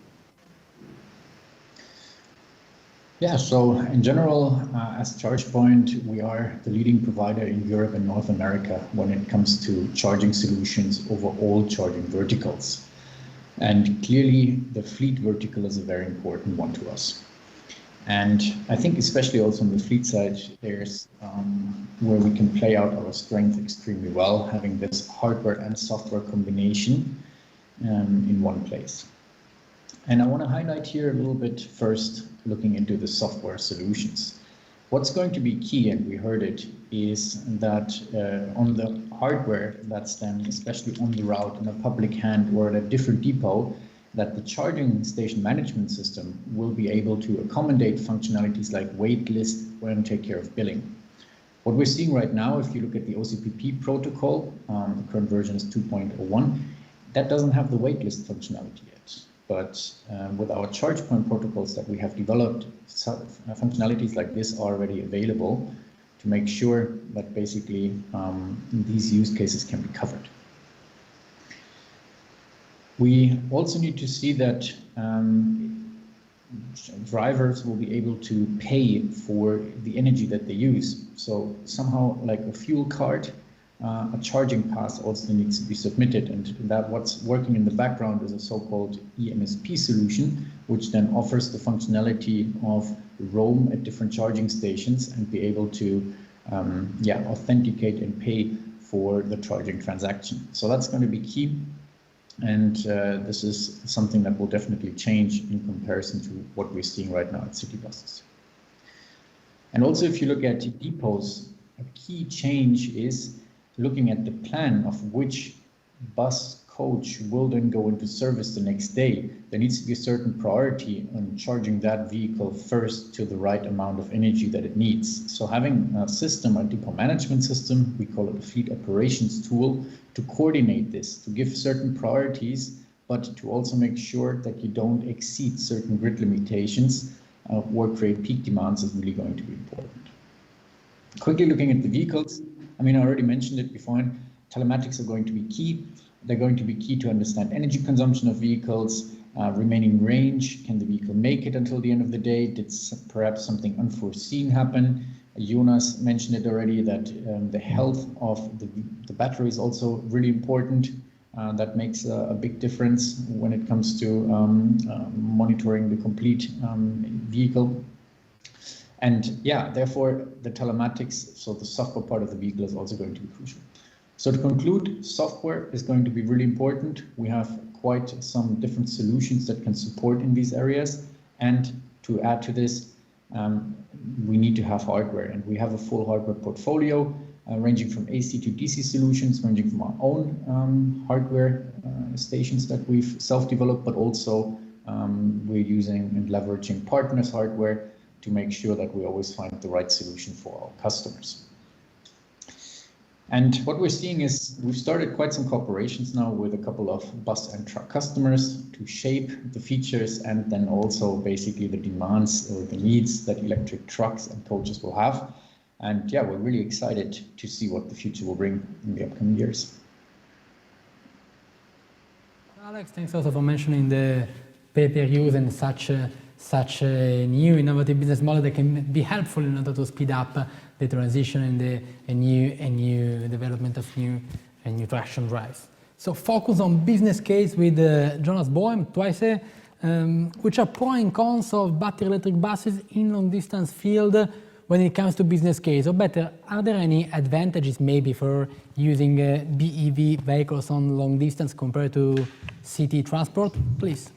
Yeah, so in general, as ChargePoint, we are the leading provider in Europe and North America when it comes to charging solutions over all charging verticals. And clearly, the fleet vertical is a very important one to us. And I think especially also on the fleet side, there's where we can play out our strength extremely well, having this hardware and software combination in one place. And I want to highlight here a little bit first, looking into the software solutions. What's going to be key, and we heard it, is that on the hardware that's then especially on the route in a public hand or at a different depot, that the charging station management system will be able to accommodate functionalities like wait list and take care of billing. What we're seeing right now, if you look at the OCPP protocol, the current version is 2.01, that doesn't have the wait list functionality yet. But with our ChargePoint protocols that we have developed, functionalities like this are already available to make sure that basically these use cases can be covered. We also need to see that drivers will be able to pay for the energy that they use. So somehow, like a fuel card, a charging pass also needs to be submitted, and that what's working in the background is a so-called EMSP solution, which then offers the functionality of roam at different charging stations and be able to authenticate and pay for the charging transaction. So that's going to be key. And this is something that will definitely change in comparison to what we're seeing right now at city buses. And also, if you look at depots, a key change is looking at the plan of which bus coach will then go into service the next day, there needs to be a certain priority on charging that vehicle first to the right amount of energy that it needs. So having a system, a depot management system, we call it a fleet operations tool, to coordinate this, to give certain priorities, but to also make sure that you don't exceed certain grid limitations or create peak demands is really going to be important. Quickly looking at the vehicles, I mean, I already mentioned it before, telematics are going to be key. They're going to be key to understand energy consumption of vehicles, remaining range, can the vehicle make it until the end of the day? Did perhaps something unforeseen happen? Jonas mentioned it already that the health of the battery is also really important. That makes a big difference when it comes to monitoring the complete vehicle. And yeah, therefore the telematics, so the software part of the vehicle is also going to be crucial. So to conclude, software is going to be really important. We have quite some different solutions that can support in these areas. And to add to this, we need to have hardware, and we have a full hardware portfolio ranging from AC to DC solutions, ranging from our own hardware stations that we've self-developed, but also we're using and leveraging partners' hardware to make sure that we always find the right solution for our customers. And what we're seeing is we've started quite some cooperations now with a couple of bus and truck customers to shape the features and then also basically the demands or the needs that electric trucks and coaches will have. And yeah, we're really excited to see what the future will bring in the upcoming years. Alex, thanks also for mentioning the pay-per-use and such a new innovative business model that can be helpful in order to speed up the transition and the new development of new traction drives. So focus on business case with Jonas Boehm, twice, which are pro and cons of battery electric buses in long distance field when it comes to business case, or better, are there any advantages maybe for using BEV vehicles on long distance compared to city transport? Please.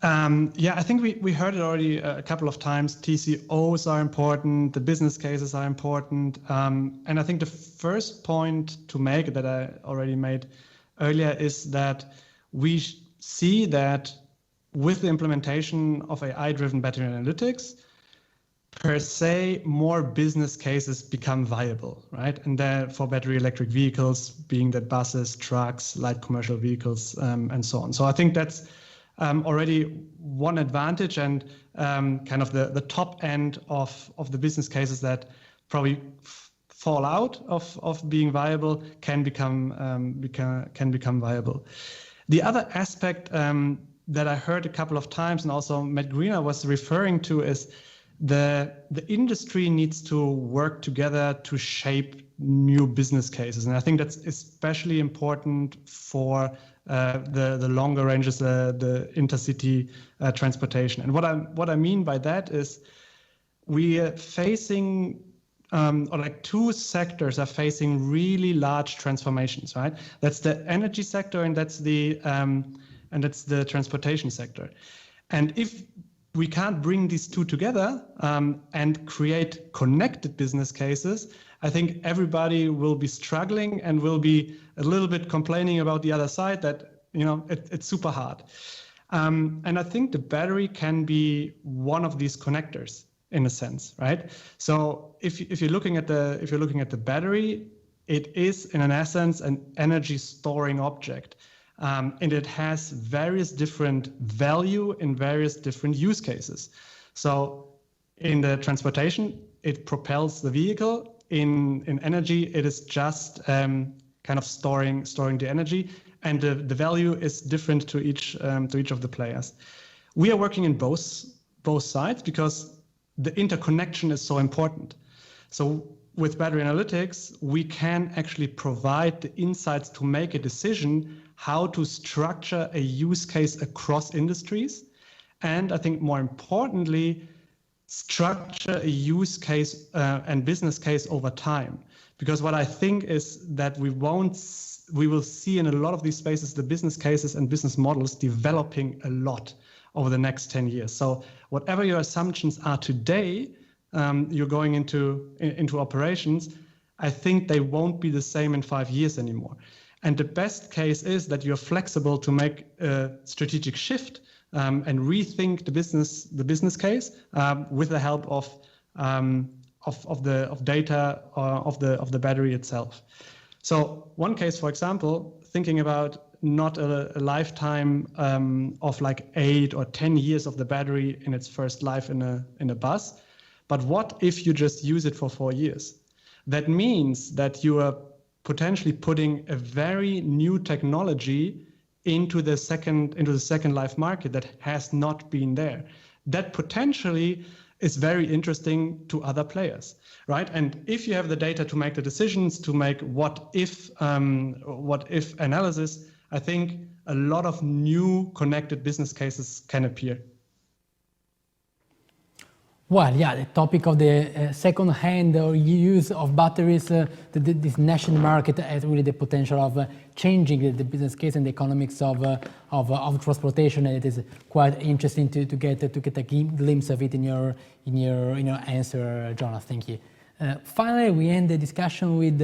Yeah, I think we heard it already a couple of times. TCOs are important, the business cases are important. And I think the first point to make that I already made earlier is that we see that with the implementation of AI-driven battery analytics, per se, more business cases become viable, right? And for battery electric vehicles, being that buses, trucks, light commercial vehicles, and so on. So I think that's already one advantage, and kind of the top end of the business cases that probably fall out of being viable can become viable. The other aspect that I heard a couple of times, and also Matt Greener was referring to, is the industry needs to work together to shape new business cases, and I think that's especially important for the longer ranges, the intercity transportation. And what I mean by that is we are facing, or like two sectors are facing really large transformations, right? That's the energy sector, and that's the transportation sector. And if we can't bring these two together and create connected business cases, I think everybody will be struggling and will be a little bit complaining about the other side that, you know, it's super hard. And I think the battery can be one of these connectors in a sense, right? So if you're looking at the battery, it is in an essence an energy storing object. And it has various different value in various different use cases. So in the transportation, it propels the vehicle. In energy, it is just kind of storing the energy, and the value is different to each of the players. We are working in both sides because the interconnection is so important. So with battery analytics, we can actually provide the insights to make a decision how to structure a use case across industries, and I think more importantly, structure a use case and business case over time. Because what I think is that we will see in a lot of these spaces the business cases and business models developing a lot over the next 10 years. So whatever your assumptions are today, you're going into operations, I think they won't be the same in 5 years anymore. And the best case is that you're flexible to make a strategic shift and rethink the business case with the help of data of the battery itself. So one case, for example, thinking about not a lifetime of like 8 or 10 years of the battery in its first life in a bus, but what if you just use it for 4 years? That means that you are potentially putting a very new technology into the second life market that has not been there. That potentially is very interesting to other players, right? And if you have the data to make the decisions, to make what if analysis, I think a lot of new connected business cases can appear. Well, yeah, the topic of the second-hand or use of batteries, this national market has really the potential of changing the business case and the economics of transportation, and it is quite interesting to get a glimpse of it in your answer, Jonas. Thank you. Finally, we end the discussion with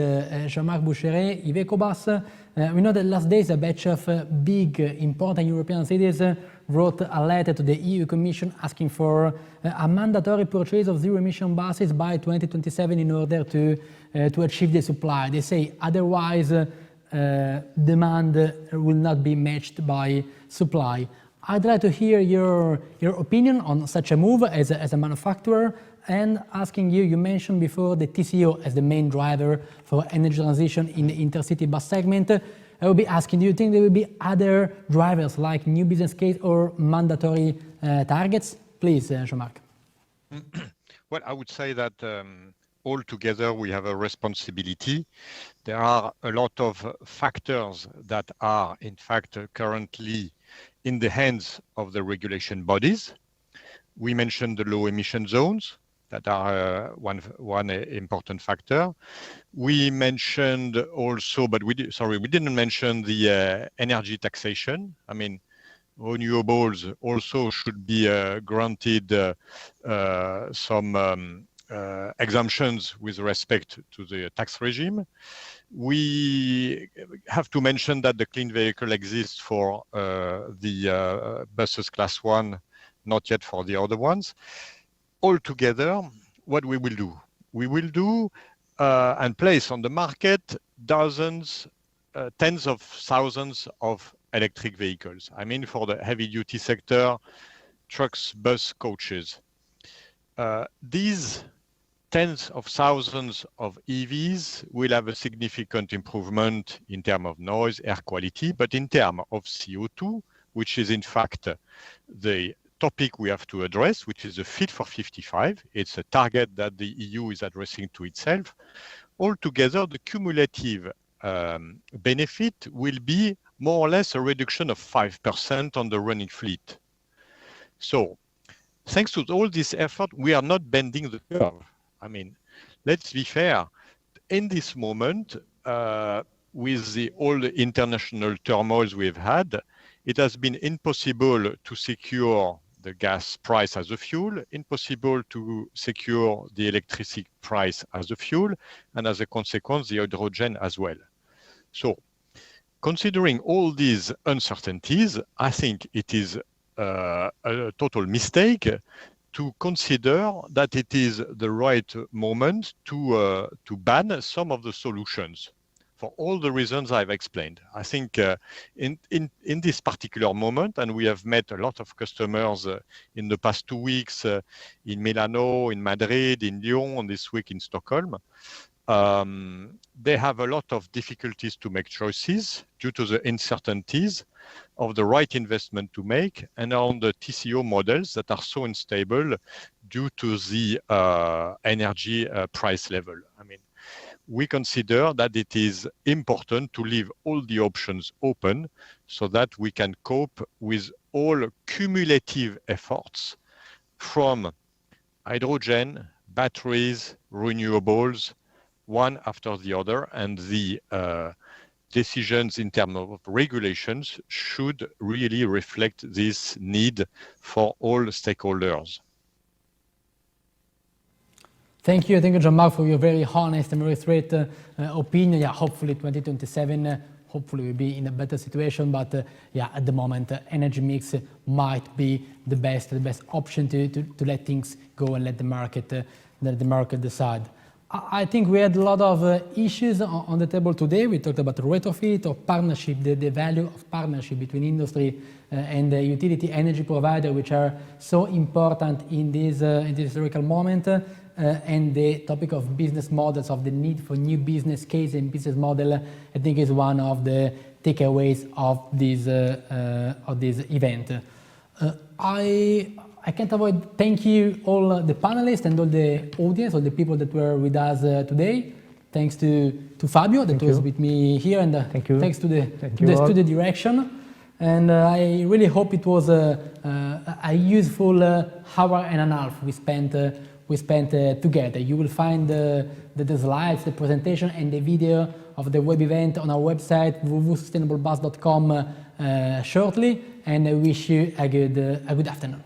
Jean-Marc Boucheret, Iveco Bus. We know that last days a batch of big, important European cities wrote a letter to the EU Commission asking for a mandatory purchase of zero-emission buses by 2027 in order to achieve the supply. They say otherwise demand will not be matched by supply. I'd like to hear your opinion on such a move as a manufacturer, and asking you mentioned before the TCO as the main driver for energy transition in the intercity bus segment. I will be asking, do you think there will be other drivers like new business case or mandatory targets? Please, Jean-Marc. Well, I would say that all together we have a responsibility. There are a lot of factors that are in fact currently in the hands of the regulation bodies. We mentioned the low emission zones that are one important factor. We mentioned also, but we didn't mention the energy taxation. I mean, renewables also should be granted some exemptions with respect to the tax regime. We have to mention that the clean vehicle exists for the buses class 1, not yet for the other ones. Altogether, what we will do? We will do and place on the market dozens, tens of thousands of electric vehicles. I mean, for the heavy-duty sector, trucks, bus, coaches. These tens of thousands of EVs will have a significant improvement in terms of noise, air quality, but in terms of CO2, which is in fact the topic we have to address, which is the Fit for 55. It's a target that the EU is addressing to itself. Altogether, the cumulative benefit will be more or less a reduction of 5% on the running fleet. So, thanks to all this effort, we are not bending the curve. I mean, let's be fair. In this moment, with all the international turmoils we've had, it has been impossible to secure the gas price as a fuel, impossible to secure the electricity price as a fuel, and as a consequence, the hydrogen as well. So, considering all these uncertainties, I think it is a total mistake to consider that it is the right moment to ban some of the solutions, for all the reasons I've explained. I think in this particular moment, and we have met a lot of customers in the past 2 weeks in Milano, in Madrid, in Lyon, and this week in Stockholm, they have a lot of difficulties to make choices due to the uncertainties of the right investment to make and on the TCO models that are so unstable due to the energy price level. I mean, we consider that it is important to leave all the options open so that we can cope with all cumulative efforts from hydrogen, batteries, renewables, one after the other, and the decisions in terms of regulations should really reflect this need for all stakeholders. Thank you, Jean-Marc, for your very honest and very straight opinion. Yeah, hopefully 2027 hopefully we'll be in a better situation. But yeah, at the moment, energy mix might be the best option to let things go and let the market decide. I think we had a lot of issues on the table today. We talked about retrofit or partnership, the value of partnership between industry and the utility energy provider, which are so important in this historical moment, and the topic of business models, of the need for new business case and business model, I think is one of the takeaways of this event. I can't avoid thank you all the panelists and all the audience, all the people that were with us today. Thanks to Fabio that was with me here, and thanks to the studio direction. And I really hope it was a useful hour and a half we spent together. You will find the slides, the presentation, and the video of the web event on our website www.sustainablebus.com shortly. And I wish you a good afternoon.